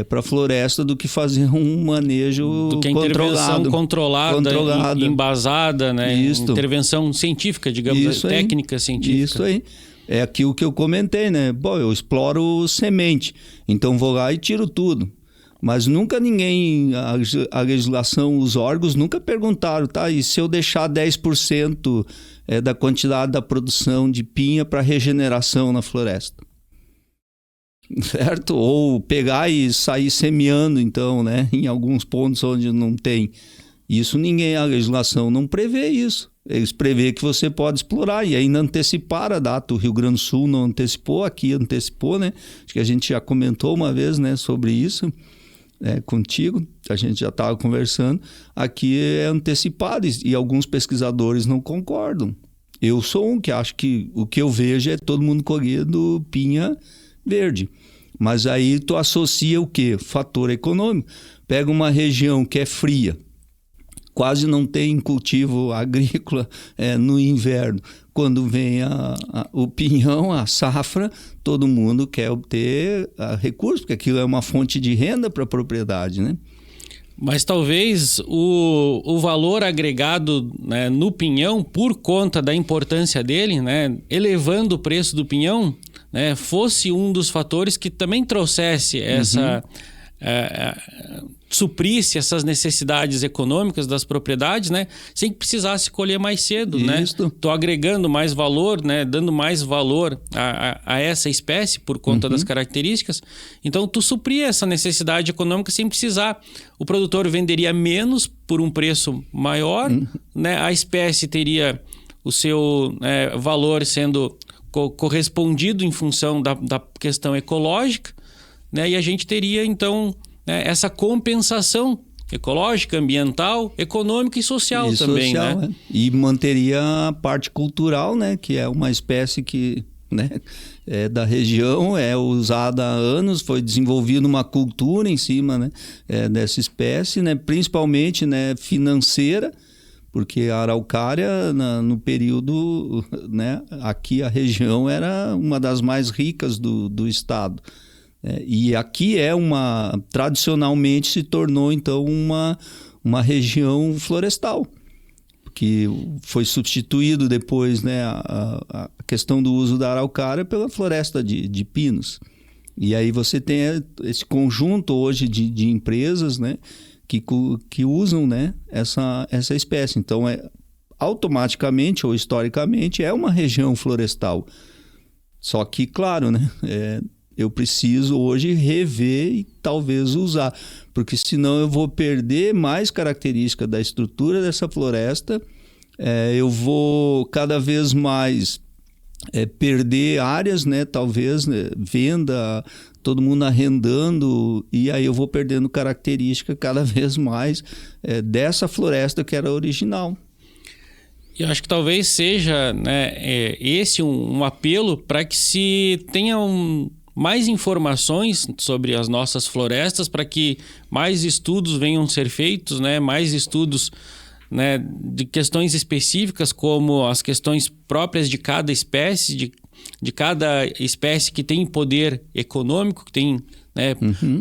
[SPEAKER 2] para a floresta do que fazer um manejo
[SPEAKER 1] do que a intervenção controlada. Embasada, né? Intervenção científica, digamos, técnica científica.
[SPEAKER 2] Isso aí. É aquilo que eu comentei, né? Eu exploro semente, então vou lá e tiro tudo. Mas nunca ninguém, a legislação, os órgãos nunca perguntaram, tá? E se eu deixar 10% da quantidade da produção de pinha para regeneração na floresta? Certo? Ou pegar e sair semeando, então, né? Em alguns pontos onde não tem. Isso a legislação não prevê isso. Eles prevê que você pode explorar e ainda antecipar a data. O Rio Grande do Sul não antecipou, aqui antecipou, né? Acho que a gente já comentou uma vez, né, sobre isso, contigo. A gente já estava conversando. Aqui é antecipado e alguns pesquisadores não concordam. Eu sou um que acho que o que eu vejo é todo mundo colhendo pinha verde. Mas aí tu associa o quê? Fator econômico. Pega uma região que é fria, quase não tem cultivo agrícola no inverno. Quando vem o pinhão, a safra, todo mundo quer obter recursos, porque aquilo é uma fonte de renda para a propriedade, né?
[SPEAKER 1] Mas talvez o valor agregado, né, no pinhão, por conta da importância dele, né, elevando o preço do pinhão, né, fosse um dos fatores que também trouxesse essa... suprisse essas necessidades econômicas das propriedades, né, sem que precisasse colher mais cedo, né? Tô agregando mais valor, né, dando mais valor a essa espécie por conta das características. Então, tu supria essa necessidade econômica sem precisar. O produtor venderia menos por um preço maior, né? A espécie teria o seu valor sendo correspondido em função da questão ecológica, né? E a gente teria, então, essa compensação ecológica, ambiental, econômica e social também, social, né?
[SPEAKER 2] E manteria a parte cultural, né? Que é uma espécie que, né, é da região, é usada há anos, foi desenvolvida uma cultura em cima, né, dessa espécie, né? Principalmente, né, financeira, porque a araucária, no período, né, aqui a região era uma das mais ricas do estado. E aqui tradicionalmente se tornou então uma região florestal, que foi substituído depois, né, a questão do uso da araucária pela floresta de pinos. E aí você tem esse conjunto hoje de empresas, né, que usam, né, essa espécie. Então, automaticamente ou historicamente é uma região florestal. Só que, claro, né, eu preciso hoje rever e talvez usar, porque senão eu vou perder mais características da estrutura dessa floresta, eu vou cada vez mais perder áreas, né? Talvez, né? Venda, todo mundo arrendando, e aí eu vou perdendo característica cada vez mais dessa floresta que era original.
[SPEAKER 1] Eu acho que talvez seja, né, esse um apelo para que se tenha mais informações sobre as nossas florestas, para que mais estudos venham a ser feitos, né? Mais estudos, né, de questões específicas, como as questões próprias de cada espécie, de cada espécie que tem poder econômico, que tem, né,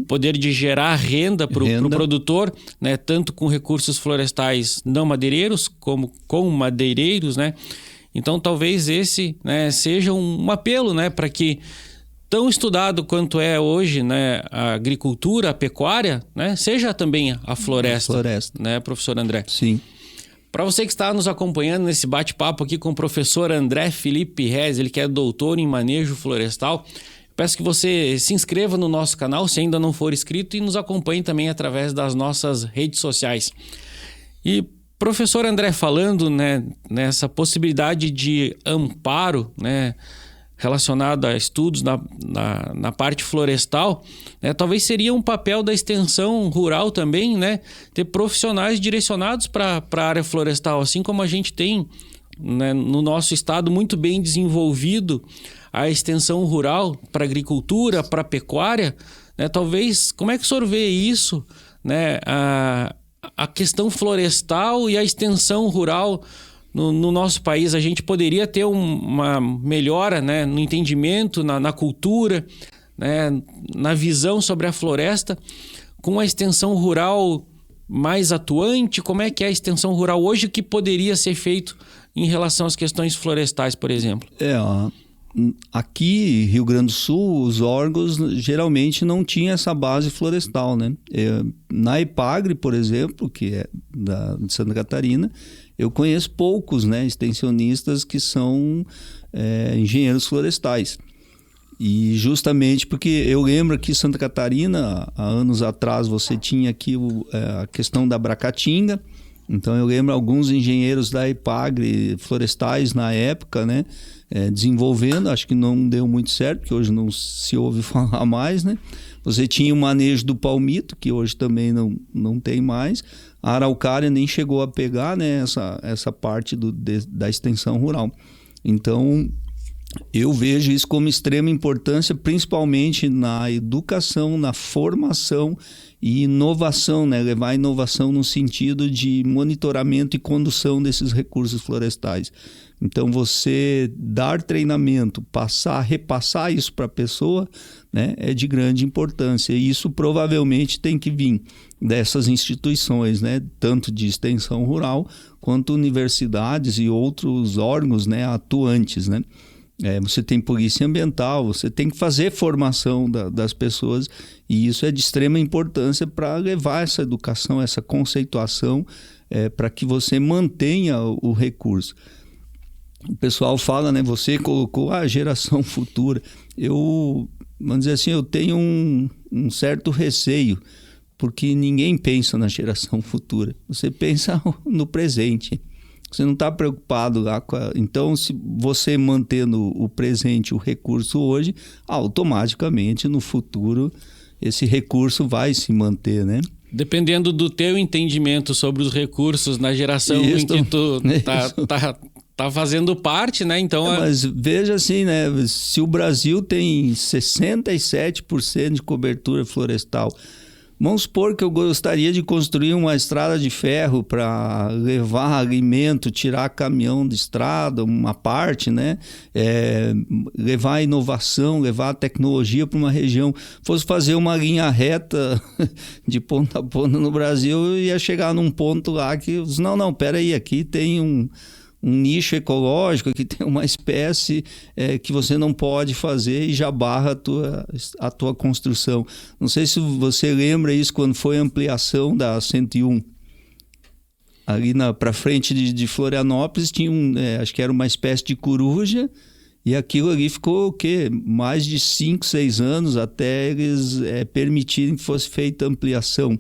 [SPEAKER 1] poder de gerar renda para o produtor, né, tanto com recursos florestais não madeireiros como com madeireiros, né? Então talvez esse, né, seja um apelo, né, para que, tão estudado quanto é hoje, né, a agricultura, a pecuária, né, seja também a floresta, né, professor André?
[SPEAKER 2] Sim.
[SPEAKER 1] Para você que está nos acompanhando nesse bate-papo aqui com o professor André Felipe Rez, ele que é doutor em manejo florestal, peço que você se inscreva no nosso canal, se ainda não for inscrito, e nos acompanhe também através das nossas redes sociais. E professor André, falando, né, nessa possibilidade de amparo, né, relacionado a estudos na parte florestal, né, talvez seria um papel da extensão rural também, né, ter profissionais direcionados para a área florestal, assim como a gente tem, né, no nosso estado muito bem desenvolvido a extensão rural para agricultura, para pecuária, né, talvez, como é que o senhor vê isso, né, a questão florestal e a extensão rural no nosso país? A gente poderia ter uma melhora, né, no entendimento, na cultura, né, na visão sobre a floresta, com a extensão rural mais atuante. Como é que é a extensão rural hoje, o que poderia ser feito em relação às questões florestais, por exemplo?
[SPEAKER 2] Aqui, Rio Grande do Sul, os órgãos geralmente não tinham essa base florestal, né? Na EPAGRE, por exemplo, que é de Santa Catarina, eu conheço poucos, né, extensionistas que são engenheiros florestais. E justamente porque eu lembro que Santa Catarina, há anos atrás, você tinha aqui a questão da Bracatinga. Então eu lembro alguns engenheiros da EPAGRE florestais na época, né, desenvolvendo, acho que não deu muito certo, porque hoje não se ouve falar mais, né? Você tinha o manejo do palmito, que hoje também não tem mais. A araucária nem chegou a pegar, né, essa parte da extensão rural. Então eu vejo isso como extrema importância, principalmente na educação, na formação e inovação, né? Levar a inovação no sentido de monitoramento e condução desses recursos florestais. Então, você dar treinamento, repassar isso para a pessoa, né, é de grande importância. E isso provavelmente tem que vir dessas instituições, né, tanto de extensão rural, quanto universidades e outros órgãos, né, atuantes, né? Você tem polícia ambiental, você tem que fazer formação das pessoas, e isso é de extrema importância para levar essa educação, essa conceituação, para que você mantenha o recurso. O pessoal fala, né, você colocou a geração futura. Vamos dizer assim, eu tenho um certo receio, porque ninguém pensa na geração futura, você pensa no presente. Você não está preocupado lá com Então, se você mantendo o presente, o recurso hoje, automaticamente no futuro esse recurso vai se manter, né?
[SPEAKER 1] Dependendo do teu entendimento sobre os recursos na geração em que tu tá fazendo parte, né? Então,
[SPEAKER 2] Mas veja assim, né? Se o Brasil tem 67% de cobertura florestal, vamos supor que eu gostaria de construir uma estrada de ferro para levar alimento, tirar caminhão de estrada, uma parte, né? Levar a inovação, levar a tecnologia para uma região. Fosse fazer uma linha reta de ponta a ponta no Brasil, eu ia chegar num ponto lá que... Não, peraí, aqui tem um nicho ecológico, que tem uma espécie que você não pode fazer e já barra a tua construção. Não sei se você lembra isso quando foi a ampliação da 101. Ali para frente de Florianópolis tinha acho que era uma espécie de coruja, e aquilo ali ficou o quê? Mais de 5, 6 anos até eles permitirem que fosse feita a ampliação.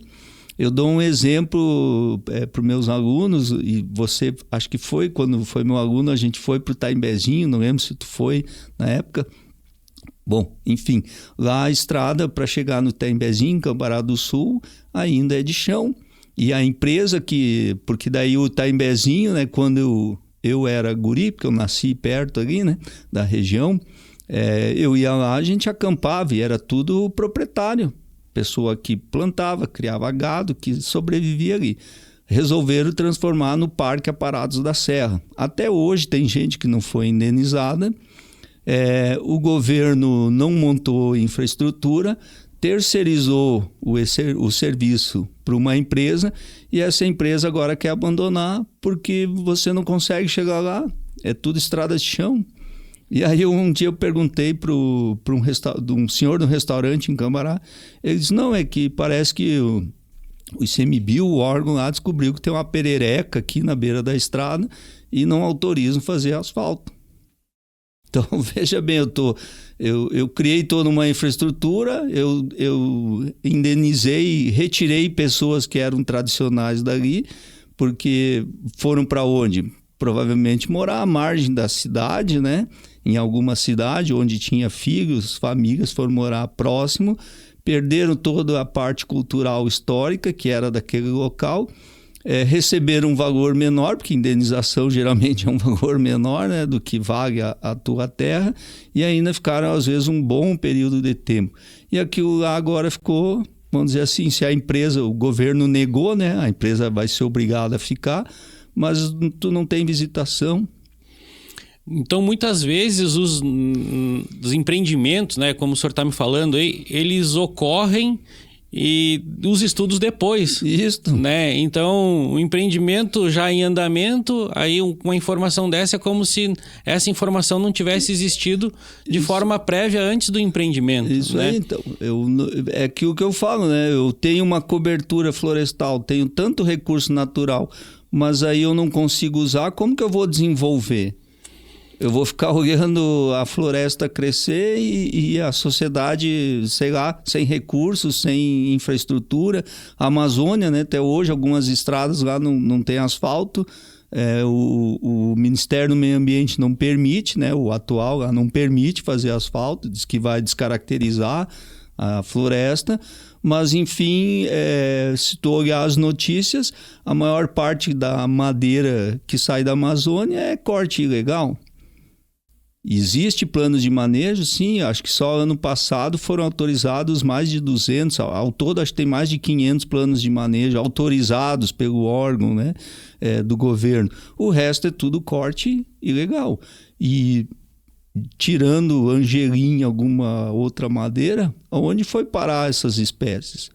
[SPEAKER 2] Eu dou um exemplo para os meus alunos, e você, acho que foi quando foi meu aluno, a gente foi para o Taimbezinho, não lembro se tu foi na época. Bom, enfim, lá a estrada para chegar no Taimbezinho, Cambará do Sul, ainda é de chão. E a empresa porque daí o Taimbezinho, né, quando eu era guri, porque eu nasci perto ali, né, da região, eu ia lá, a gente acampava e era tudo proprietário. Pessoa que plantava, criava gado, que sobrevivia ali. Resolveram transformar no Parque Aparados da Serra. Até hoje tem gente que não foi indenizada. O governo não montou infraestrutura, terceirizou o serviço para uma empresa, e essa empresa agora quer abandonar porque você não consegue chegar lá. É tudo estrada de chão. E aí um dia eu perguntei para um senhor de um restaurante em Cambará. Ele disse, não, é que parece que o ICMBio, o órgão lá, descobriu que tem uma perereca aqui na beira da estrada e não autorizam fazer asfalto. Então, veja bem, eu criei toda uma infraestrutura, eu indenizei, retirei pessoas que eram tradicionais dali, porque foram para onde? Provavelmente morar à margem da cidade, né? Em alguma cidade onde tinha filhos, famílias, foram morar próximo, perderam toda a parte cultural histórica que era daquele local, receberam um valor menor, porque indenização geralmente é um valor menor, né, do que vale a tua terra, e ainda ficaram às vezes um bom período de tempo. E aquilo lá agora ficou, vamos dizer assim, se a empresa, o governo negou, né, a empresa vai ser obrigada a ficar, mas tu não tem visitação.
[SPEAKER 1] Então, muitas vezes os empreendimentos, né, como o senhor está me falando aí, eles ocorrem e os estudos depois.
[SPEAKER 2] Isso.
[SPEAKER 1] Né? Então, o empreendimento já em andamento, aí uma informação dessa é como se essa informação não tivesse existido de forma prévia antes do empreendimento.
[SPEAKER 2] Isso,
[SPEAKER 1] né?
[SPEAKER 2] aí, então. É aquilo que eu falo, né? Eu tenho uma cobertura florestal, tenho tanto recurso natural, mas aí eu não consigo usar, como que eu vou desenvolver? Eu vou ficar olhando a floresta crescer e a sociedade, sei lá, sem recursos, sem infraestrutura. A Amazônia, né, até hoje, algumas estradas lá não tem asfalto. O Ministério do Meio Ambiente não permite, né, o atual lá não permite fazer asfalto, diz que vai descaracterizar a floresta. Mas, enfim, se tu olhar as notícias, a maior parte da madeira que sai da Amazônia é corte ilegal. Existe plano de manejo, sim, acho que só ano passado foram autorizados mais de 200, ao todo acho que tem mais de 500 planos de manejo autorizados pelo órgão, né, do governo. O resto é tudo corte ilegal. E tirando angelim, alguma outra madeira, onde foi parar essas espécies?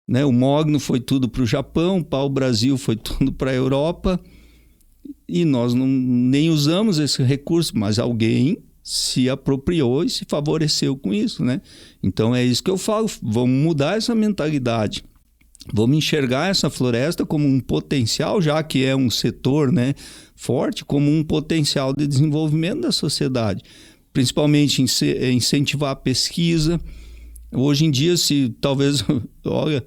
[SPEAKER 2] Né, o mogno foi tudo para o Japão, o pau-brasil foi tudo para a Europa. E nós nem usamos esse recurso, mas alguém se apropriou e se favoreceu com isso, né? Então é isso que eu falo, vamos mudar essa mentalidade. Vamos enxergar essa floresta como um potencial, já que é um setor, né, forte, como um potencial de desenvolvimento da sociedade. Principalmente incentivar a pesquisa. Hoje em dia, se talvez, olha,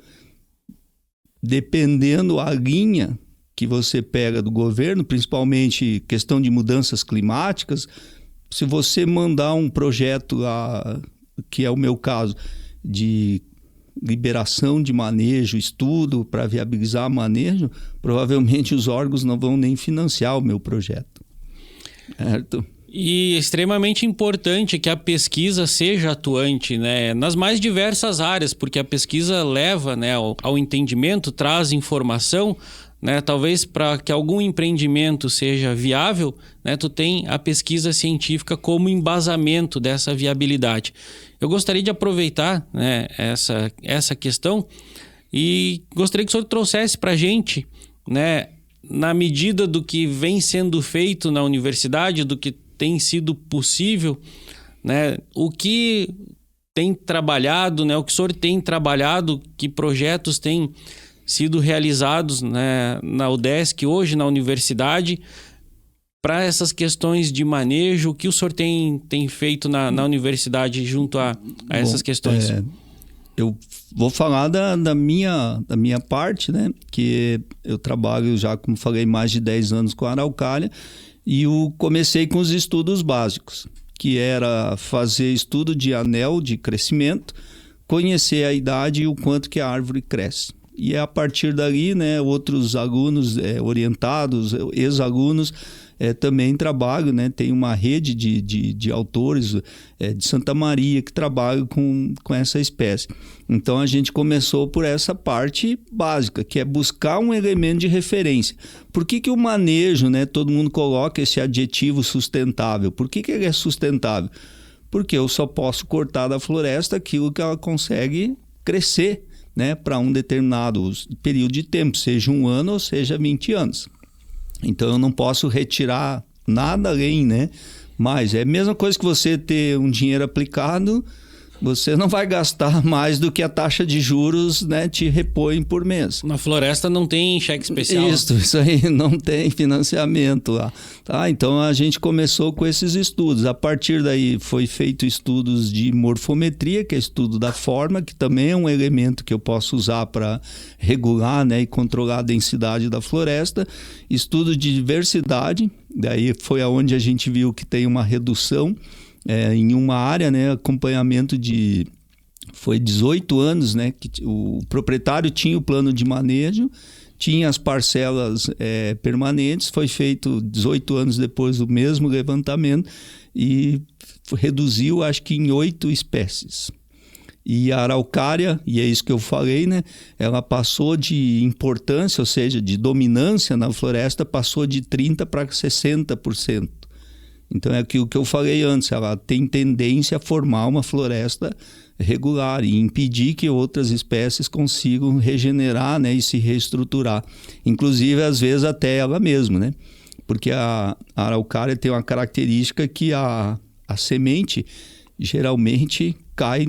[SPEAKER 2] dependendo a linha que você pega do governo, principalmente questão de mudanças climáticas, se você mandar um projeto, que é o meu caso, de liberação de manejo, estudo para viabilizar manejo, provavelmente os órgãos não vão nem financiar o meu projeto. Certo?
[SPEAKER 1] E extremamente importante que a pesquisa seja atuante, né, nas mais diversas áreas, porque a pesquisa leva, né, ao entendimento, traz informação, né, talvez para que algum empreendimento seja viável, né, tu tem a pesquisa científica como embasamento dessa viabilidade. Eu gostaria de aproveitar, né, essa questão e gostaria que o senhor trouxesse para a gente, né, na medida do que vem sendo feito na universidade, do que tem sido possível, né, o que tem trabalhado, né, o que o senhor tem trabalhado, que projetos tem sido realizados, né, na UDESC, hoje na universidade, para essas questões de manejo, o que o senhor tem feito na universidade junto a essas questões?
[SPEAKER 2] Eu vou falar da minha parte, né, que eu trabalho já, como falei, mais de 10 anos com a araucária, e eu comecei com os estudos básicos, que era fazer estudo de anel de crescimento, conhecer a idade e o quanto que a árvore cresce. E a partir dali, né, outros alunos orientados, ex-alunos, também trabalham, né? Tem uma rede de autores de Santa Maria que trabalham com essa espécie. Então a gente começou por essa parte básica, que é buscar um elemento de referência. Por que o manejo, né, todo mundo coloca esse adjetivo sustentável? Por que ele é sustentável? Porque eu só posso cortar da floresta aquilo que ela consegue crescer, né, para um determinado período de tempo, seja 1 ano ou seja 20 anos. Então eu não posso retirar nada além, né? Mas é a mesma coisa que você ter um dinheiro aplicado, você não vai gastar mais do que a taxa de juros, né, te repõe por mês.
[SPEAKER 1] Na floresta não tem cheque especial.
[SPEAKER 2] Isso aí não tem financiamento lá. Tá? Então a gente começou com esses estudos. A partir daí foi feito estudos de morfometria, que é estudo da forma, que também é um elemento que eu posso usar para regular, né, e controlar a densidade da floresta. Estudo de diversidade, daí foi aonde a gente viu que tem uma redução em uma área, né, acompanhamento foi 18 anos, né, que o proprietário tinha o plano de manejo, tinha as parcelas permanentes, foi feito 18 anos depois o mesmo levantamento e reduziu, acho que em 8 espécies. E a araucária, e é isso que eu falei, né, ela passou de importância, ou seja, de dominância na floresta, passou de 30% para 60%. Então é aquilo que eu falei antes, ela tem tendência a formar uma floresta regular e impedir que outras espécies consigam regenerar, né, e se reestruturar. Inclusive, às vezes, até ela mesma, né? Porque a araucária tem uma característica que a semente geralmente cai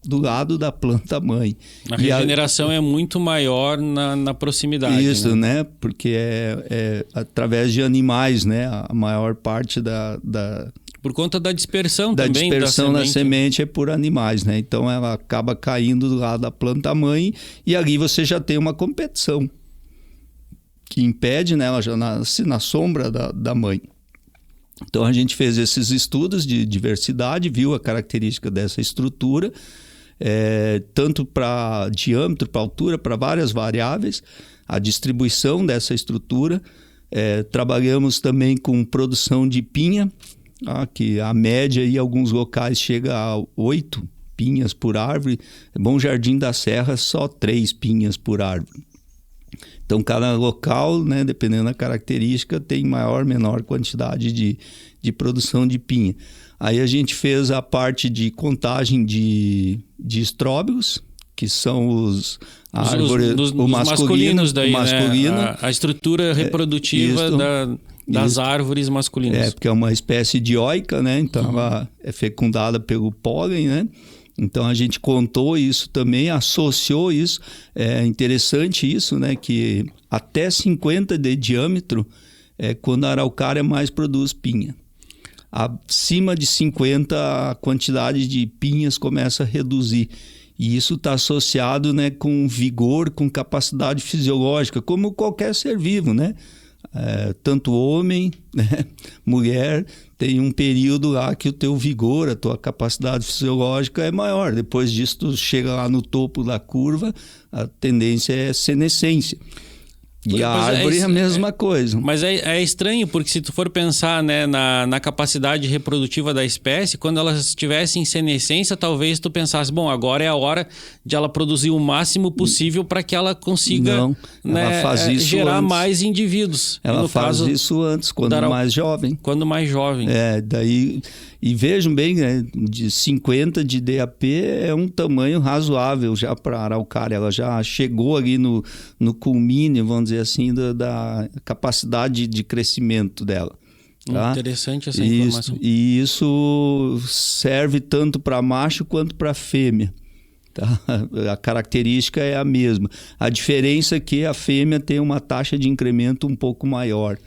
[SPEAKER 2] do lado da planta mãe.
[SPEAKER 1] A regeneração é muito maior na proximidade.
[SPEAKER 2] Isso, né? Porque é através de animais, né? A maior parte
[SPEAKER 1] Por conta da dispersão
[SPEAKER 2] da
[SPEAKER 1] também
[SPEAKER 2] dispersão
[SPEAKER 1] da
[SPEAKER 2] na semente é por animais, né? Então ela acaba caindo do lado da planta mãe e ali você já tem uma competição que impede, né? Ela já nasce na sombra da mãe. Então a gente fez esses estudos de diversidade, viu a característica dessa estrutura, tanto para diâmetro, para altura, para várias variáveis, a distribuição dessa estrutura. Trabalhamos também com produção de pinha, que a média em alguns locais chega a 8 pinhas por árvore. Bom Jardim da Serra, só 3 pinhas por árvore. Então, cada local, né, dependendo da característica, tem maior ou menor quantidade de produção de pinha. Aí a gente fez a parte de contagem de estróbilos, que são os
[SPEAKER 1] masculinos daí,
[SPEAKER 2] masculino,
[SPEAKER 1] né? A estrutura reprodutiva das árvores masculinas.
[SPEAKER 2] Porque é uma espécie dioica, né? Então ela é fecundada pelo pólen, né? Então a gente contou isso também, associou isso. É interessante isso, né? Que até 50 de diâmetro é quando a araucária mais produz pinha. Acima de 50 a quantidade de pinhas começa a reduzir. E isso está associado, né, com vigor, com capacidade fisiológica, como qualquer ser vivo, né? Tanto homem, né, mulher, tem um período lá que o teu vigor, a tua capacidade fisiológica é maior. Depois disso, tu chega lá no topo da curva, a tendência é senescência. E a árvore é a mesma coisa.
[SPEAKER 1] Mas é estranho, porque se tu for pensar, né, na capacidade reprodutiva da espécie, quando ela estivesse em senescência, talvez tu pensasse, bom, agora é a hora de ela produzir o máximo possível para que ela consiga
[SPEAKER 2] ela faz isso
[SPEAKER 1] gerar
[SPEAKER 2] antes.
[SPEAKER 1] Mais indivíduos.
[SPEAKER 2] Ela faz isso antes, quando mais jovem.
[SPEAKER 1] Quando mais jovem.
[SPEAKER 2] Daí... E vejam bem, né, de 50 de DAP é um tamanho razoável já para a araucária. Ela já chegou ali no culmínio, vamos dizer assim, da capacidade de crescimento dela. Tá?
[SPEAKER 1] Interessante essa informação.
[SPEAKER 2] E isso serve tanto para macho quanto para fêmea. Tá? A característica é a mesma. A diferença é que a fêmea tem uma taxa de incremento um pouco maior,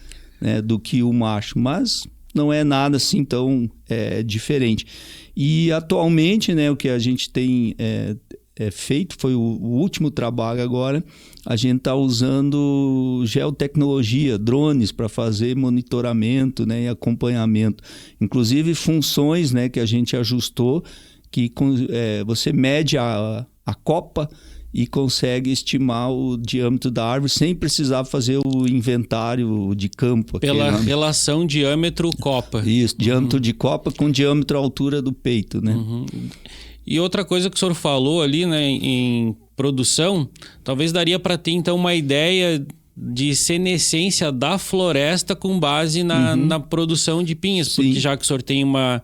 [SPEAKER 2] né, do que o macho, mas não é nada assim tão diferente. E atualmente, né, o que a gente tem feito, foi o último trabalho agora, a gente está usando geotecnologia, drones para fazer monitoramento, né, e acompanhamento. Inclusive funções, né, que a gente ajustou, que você mede a copa e consegue estimar o diâmetro da árvore sem precisar fazer o inventário de campo.
[SPEAKER 1] Pela relação diâmetro-copa.
[SPEAKER 2] Isso, diâmetro de copa com diâmetro à altura do peito, né?
[SPEAKER 1] E outra coisa que o senhor falou ali, né, em produção, talvez daria para ter então uma ideia de senescência da floresta com base na produção de pinhas.
[SPEAKER 2] Sim.
[SPEAKER 1] Porque já que o senhor tem uma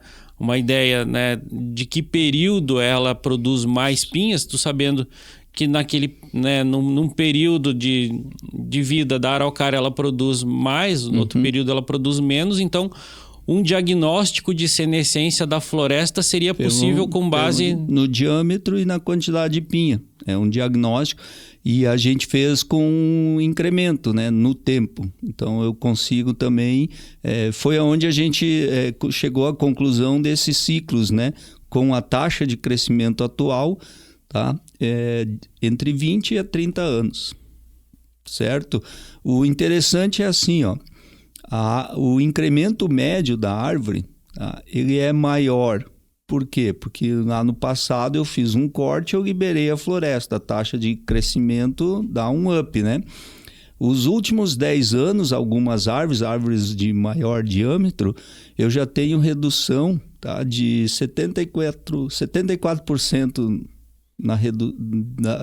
[SPEAKER 1] ideia, né, de que período ela produz mais pinhas, tu sabendo que naquele, né, num período de vida da araucária ela produz mais, no outro período ela produz menos, então um diagnóstico de senescência da floresta seria possível com base
[SPEAKER 2] no diâmetro e na quantidade de pinha. É um diagnóstico e a gente fez com incremento, né, no tempo. Então eu consigo também, foi onde a gente chegou à conclusão desses ciclos, né, com a taxa de crescimento atual, tá? Entre 20 a 30 anos, certo? O interessante é assim, ó, o incremento médio da árvore, tá, ele é maior. Por quê? Porque lá no passado eu fiz um corte, eu liberei a floresta, a taxa de crescimento dá um up, né? Os últimos 10 anos, algumas árvores de maior diâmetro, eu já tenho redução, tá, de 74%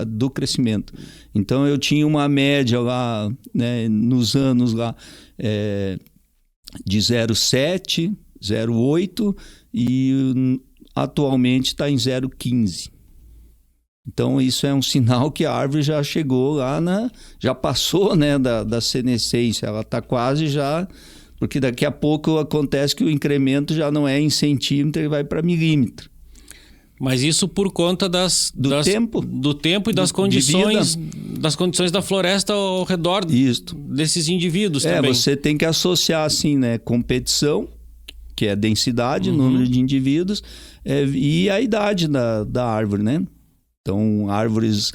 [SPEAKER 2] do crescimento. Então eu tinha uma média lá, né, nos anos lá, de 0,7, 0,8 e atualmente está em 0,15. Então, isso é um sinal que a árvore já chegou lá já passou, né, da senescência. Ela está quase já... Porque daqui a pouco acontece que o incremento já não é em centímetro, ele vai para milímetro.
[SPEAKER 1] Mas isso por conta do tempo e das condições da floresta ao redor desses indivíduos também.
[SPEAKER 2] Você tem que associar assim, né, competição, que é a densidade, número de indivíduos, e a idade da árvore, né? Então, árvores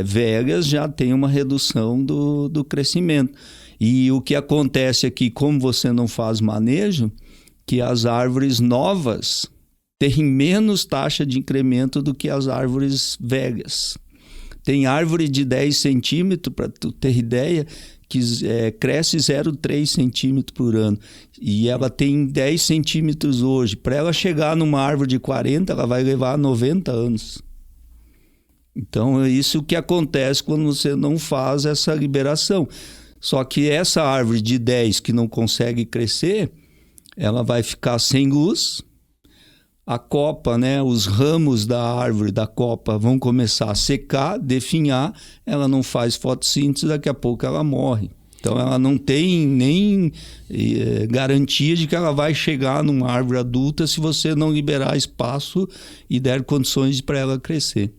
[SPEAKER 2] velhas já tem uma redução do crescimento. E o que acontece aqui, como você não faz manejo, que as árvores novas têm menos taxa de incremento do que as árvores velhas. Tem árvore de 10 centímetros, para tu ter ideia, que cresce 0,3 centímetros por ano. E ela tem 10 centímetros hoje. Para ela chegar numa árvore de 40, ela vai levar 90 anos. Então, é isso que acontece quando você não faz essa liberação. Só que essa árvore de 10 que não consegue crescer, ela vai ficar sem luz. A copa, né, os ramos da árvore, da copa, vão começar a secar, definhar. Ela não faz fotossíntese, daqui a pouco ela morre. Então, ela não tem nem garantia de que ela vai chegar numa árvore adulta se você não liberar espaço e der condições para ela crescer.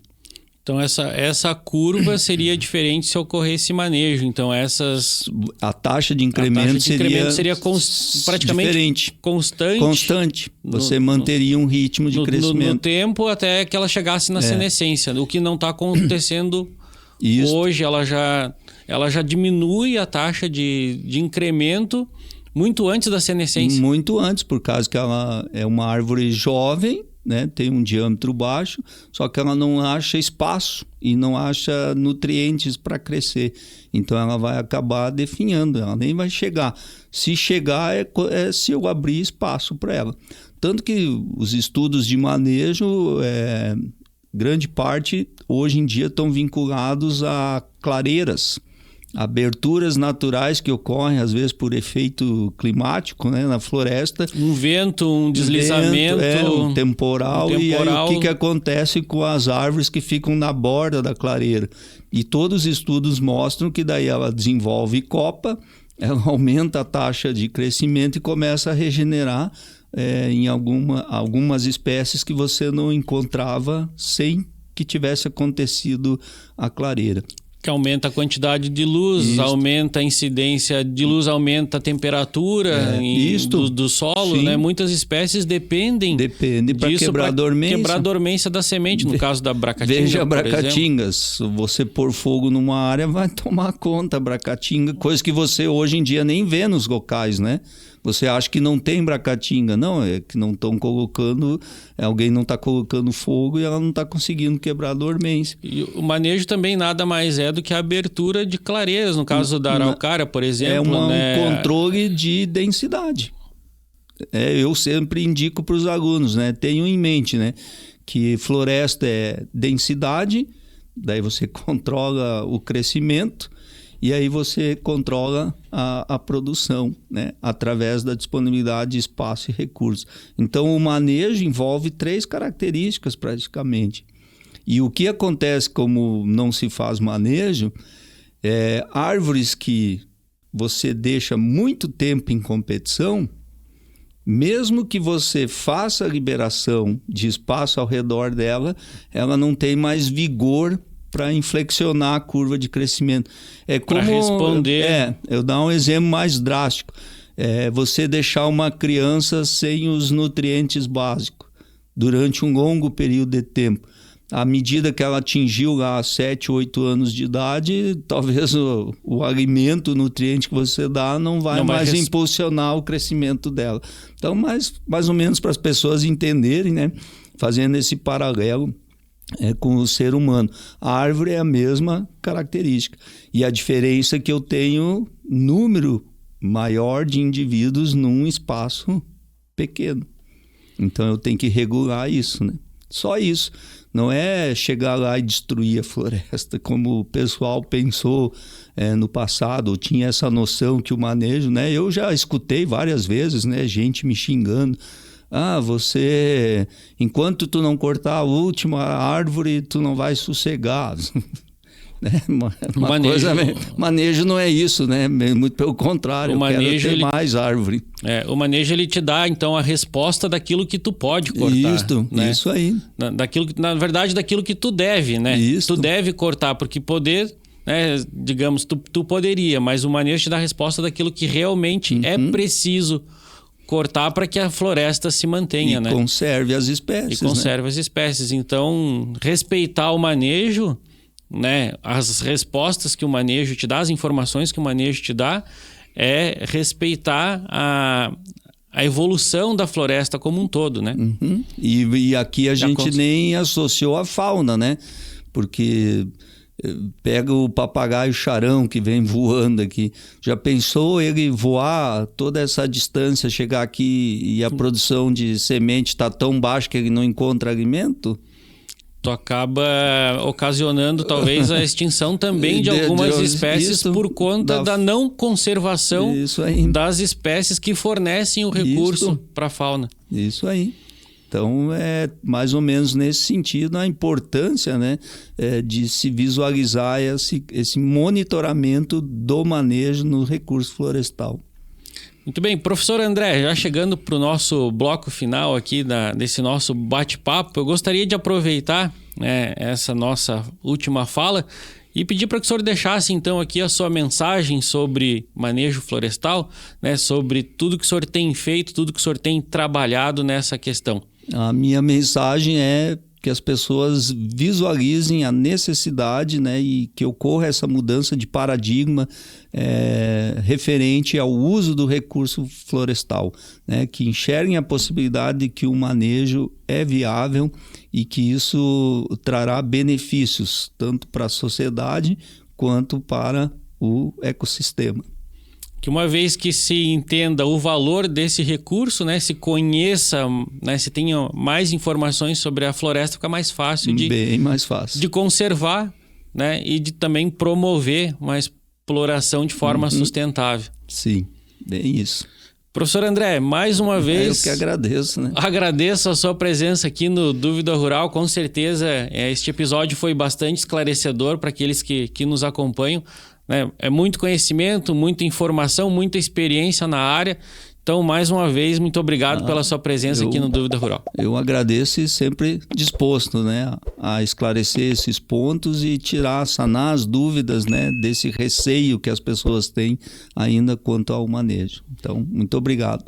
[SPEAKER 1] Então, essa curva seria diferente se ocorresse manejo. Então,
[SPEAKER 2] a taxa de incremento seria
[SPEAKER 1] praticamente
[SPEAKER 2] diferente.
[SPEAKER 1] Constante.
[SPEAKER 2] Você manteria um ritmo de crescimento.
[SPEAKER 1] No tempo, até que ela chegasse na senescência. O que não está acontecendo hoje, ela já diminui a taxa de incremento muito antes da senescência.
[SPEAKER 2] Muito antes, por causa que ela é uma árvore jovem, né? Tem um diâmetro baixo, só que ela não acha espaço e não acha nutrientes para crescer. Então ela vai acabar definhando, ela nem vai chegar. Se chegar é se eu abrir espaço para ela. Tanto que os estudos de manejo, grande parte hoje em dia estão vinculados a clareiras, aberturas naturais que ocorrem às vezes por efeito climático, né, na floresta.
[SPEAKER 1] Um vento, um deslizamento,
[SPEAKER 2] um temporal. E aí o que acontece com as árvores que ficam na borda da clareira? E todos os estudos mostram que daí ela desenvolve copa, ela aumenta a taxa de crescimento e começa a regenerar em algumas espécies que você não encontrava sem que tivesse acontecido a clareira.
[SPEAKER 1] Que aumenta a quantidade de luz, aumenta a incidência de luz, aumenta a temperatura do solo, né? Muitas espécies dependem
[SPEAKER 2] para quebrar a dormência.
[SPEAKER 1] Quebrar a dormência da semente, no caso da bracatinga.
[SPEAKER 2] Veja a bracatinga, se você pôr fogo numa área, vai tomar conta a bracatinga, coisa que você hoje em dia nem vê nos locais, né? Você acha que não tem bracatinga. Não, é que não estão colocando... Alguém não está colocando fogo e ela não está conseguindo quebrar a dormência.
[SPEAKER 1] E o manejo também nada mais é do que a abertura de clareiras, no caso da araucária, por exemplo.
[SPEAKER 2] Um controle de densidade. Eu sempre indico para os alunos, né? Tenham em mente, né, que floresta é densidade, daí você controla o crescimento, e aí você controla a produção, né? Através da disponibilidade de espaço e recursos. Então, o manejo envolve 3 características praticamente. E o que acontece como não se faz manejo, árvores que você deixa muito tempo em competição, mesmo que você faça a liberação de espaço ao redor dela, ela não tem mais vigor para inflexionar a curva de crescimento.
[SPEAKER 1] Para responder.
[SPEAKER 2] Eu dar um exemplo mais drástico. Você deixar uma criança sem os nutrientes básicos durante um longo período de tempo. À medida que ela atingiu lá 7, 8 anos de idade, talvez o alimento, o nutriente que você dá não vai mais impulsionar o crescimento dela. Então, mais ou menos para as pessoas entenderem, né? Fazendo esse paralelo com o ser humano. A árvore é a mesma característica. E a diferença é que eu tenho número maior de indivíduos num espaço pequeno. Então eu tenho que regular isso, né? Só isso. Não é chegar lá e destruir a floresta, como o pessoal pensou no passado, ou tinha essa noção que o manejo, né? Eu já escutei várias vezes, né, gente me xingando. você, enquanto tu não cortar a última árvore, tu não vai sossegar. Manejo não é isso, né? Muito pelo contrário,
[SPEAKER 1] eu quero ter
[SPEAKER 2] mais árvore.
[SPEAKER 1] O manejo ele te dá então a resposta daquilo que tu pode cortar.
[SPEAKER 2] Isso aí.
[SPEAKER 1] Na verdade, daquilo que tu deve, né?
[SPEAKER 2] Isso.
[SPEAKER 1] Tu deve cortar, porque poder, né, digamos, tu poderia, mas o manejo te dá a resposta daquilo que realmente é preciso cortar para que a floresta se mantenha, né?
[SPEAKER 2] Conserve as espécies.
[SPEAKER 1] Então, respeitar o manejo, né? As respostas que o manejo te dá, as informações que o manejo te dá, é respeitar a evolução da floresta como um todo, né?
[SPEAKER 2] E aqui a gente nem associou a fauna, né? Porque pega o papagaio charão que vem voando aqui. Já pensou ele voar toda essa distância, chegar aqui e a produção de semente está tão baixa que ele não encontra alimento?
[SPEAKER 1] Tu acaba ocasionando talvez a extinção também de algumas espécies por conta da não conservação das espécies que fornecem o recurso para a fauna.
[SPEAKER 2] Isso aí. Então, é mais ou menos nesse sentido a importância, né, de se visualizar esse monitoramento do manejo no recurso florestal.
[SPEAKER 1] Muito bem, professor André, já chegando para o nosso bloco final aqui desse nosso bate-papo, eu gostaria de aproveitar, né, essa nossa última fala e pedir para que o senhor deixasse então aqui a sua mensagem sobre manejo florestal, né, sobre tudo que o senhor tem feito, tudo que o senhor tem trabalhado nessa questão.
[SPEAKER 2] A minha mensagem é que as pessoas visualizem a necessidade, né, e que ocorra essa mudança de paradigma referente ao uso do recurso florestal, né, que enxerguem a possibilidade de que o manejo é viável e que isso trará benefícios tanto para a sociedade quanto para o ecossistema.
[SPEAKER 1] Que uma vez que se entenda o valor desse recurso, né, se conheça, né, se tenha mais informações sobre a floresta, fica mais fácil
[SPEAKER 2] bem mais fácil de
[SPEAKER 1] conservar, né, e de também promover uma exploração de forma sustentável.
[SPEAKER 2] Sim, bem isso.
[SPEAKER 1] Professor André, mais uma vez...
[SPEAKER 2] Eu que agradeço, né?
[SPEAKER 1] Agradeço a sua presença aqui no Dúvida Rural. Com certeza, este episódio foi bastante esclarecedor para aqueles que nos acompanham. É muito conhecimento, muita informação, muita experiência na área. Então, mais uma vez, muito obrigado pela sua presença aqui no Dúvida Rural.
[SPEAKER 2] Eu agradeço e sempre disposto, né, a esclarecer esses pontos e sanar as dúvidas, né, desse receio que as pessoas têm ainda quanto ao manejo. Então, muito obrigado.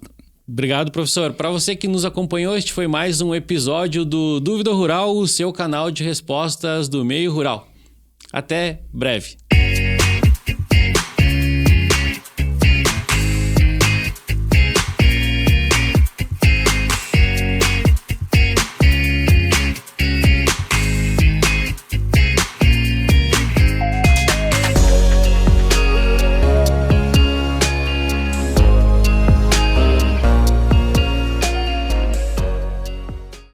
[SPEAKER 1] Obrigado, professor. Para você que nos acompanhou, este foi mais um episódio do Dúvida Rural, o seu canal de respostas do meio rural. Até breve.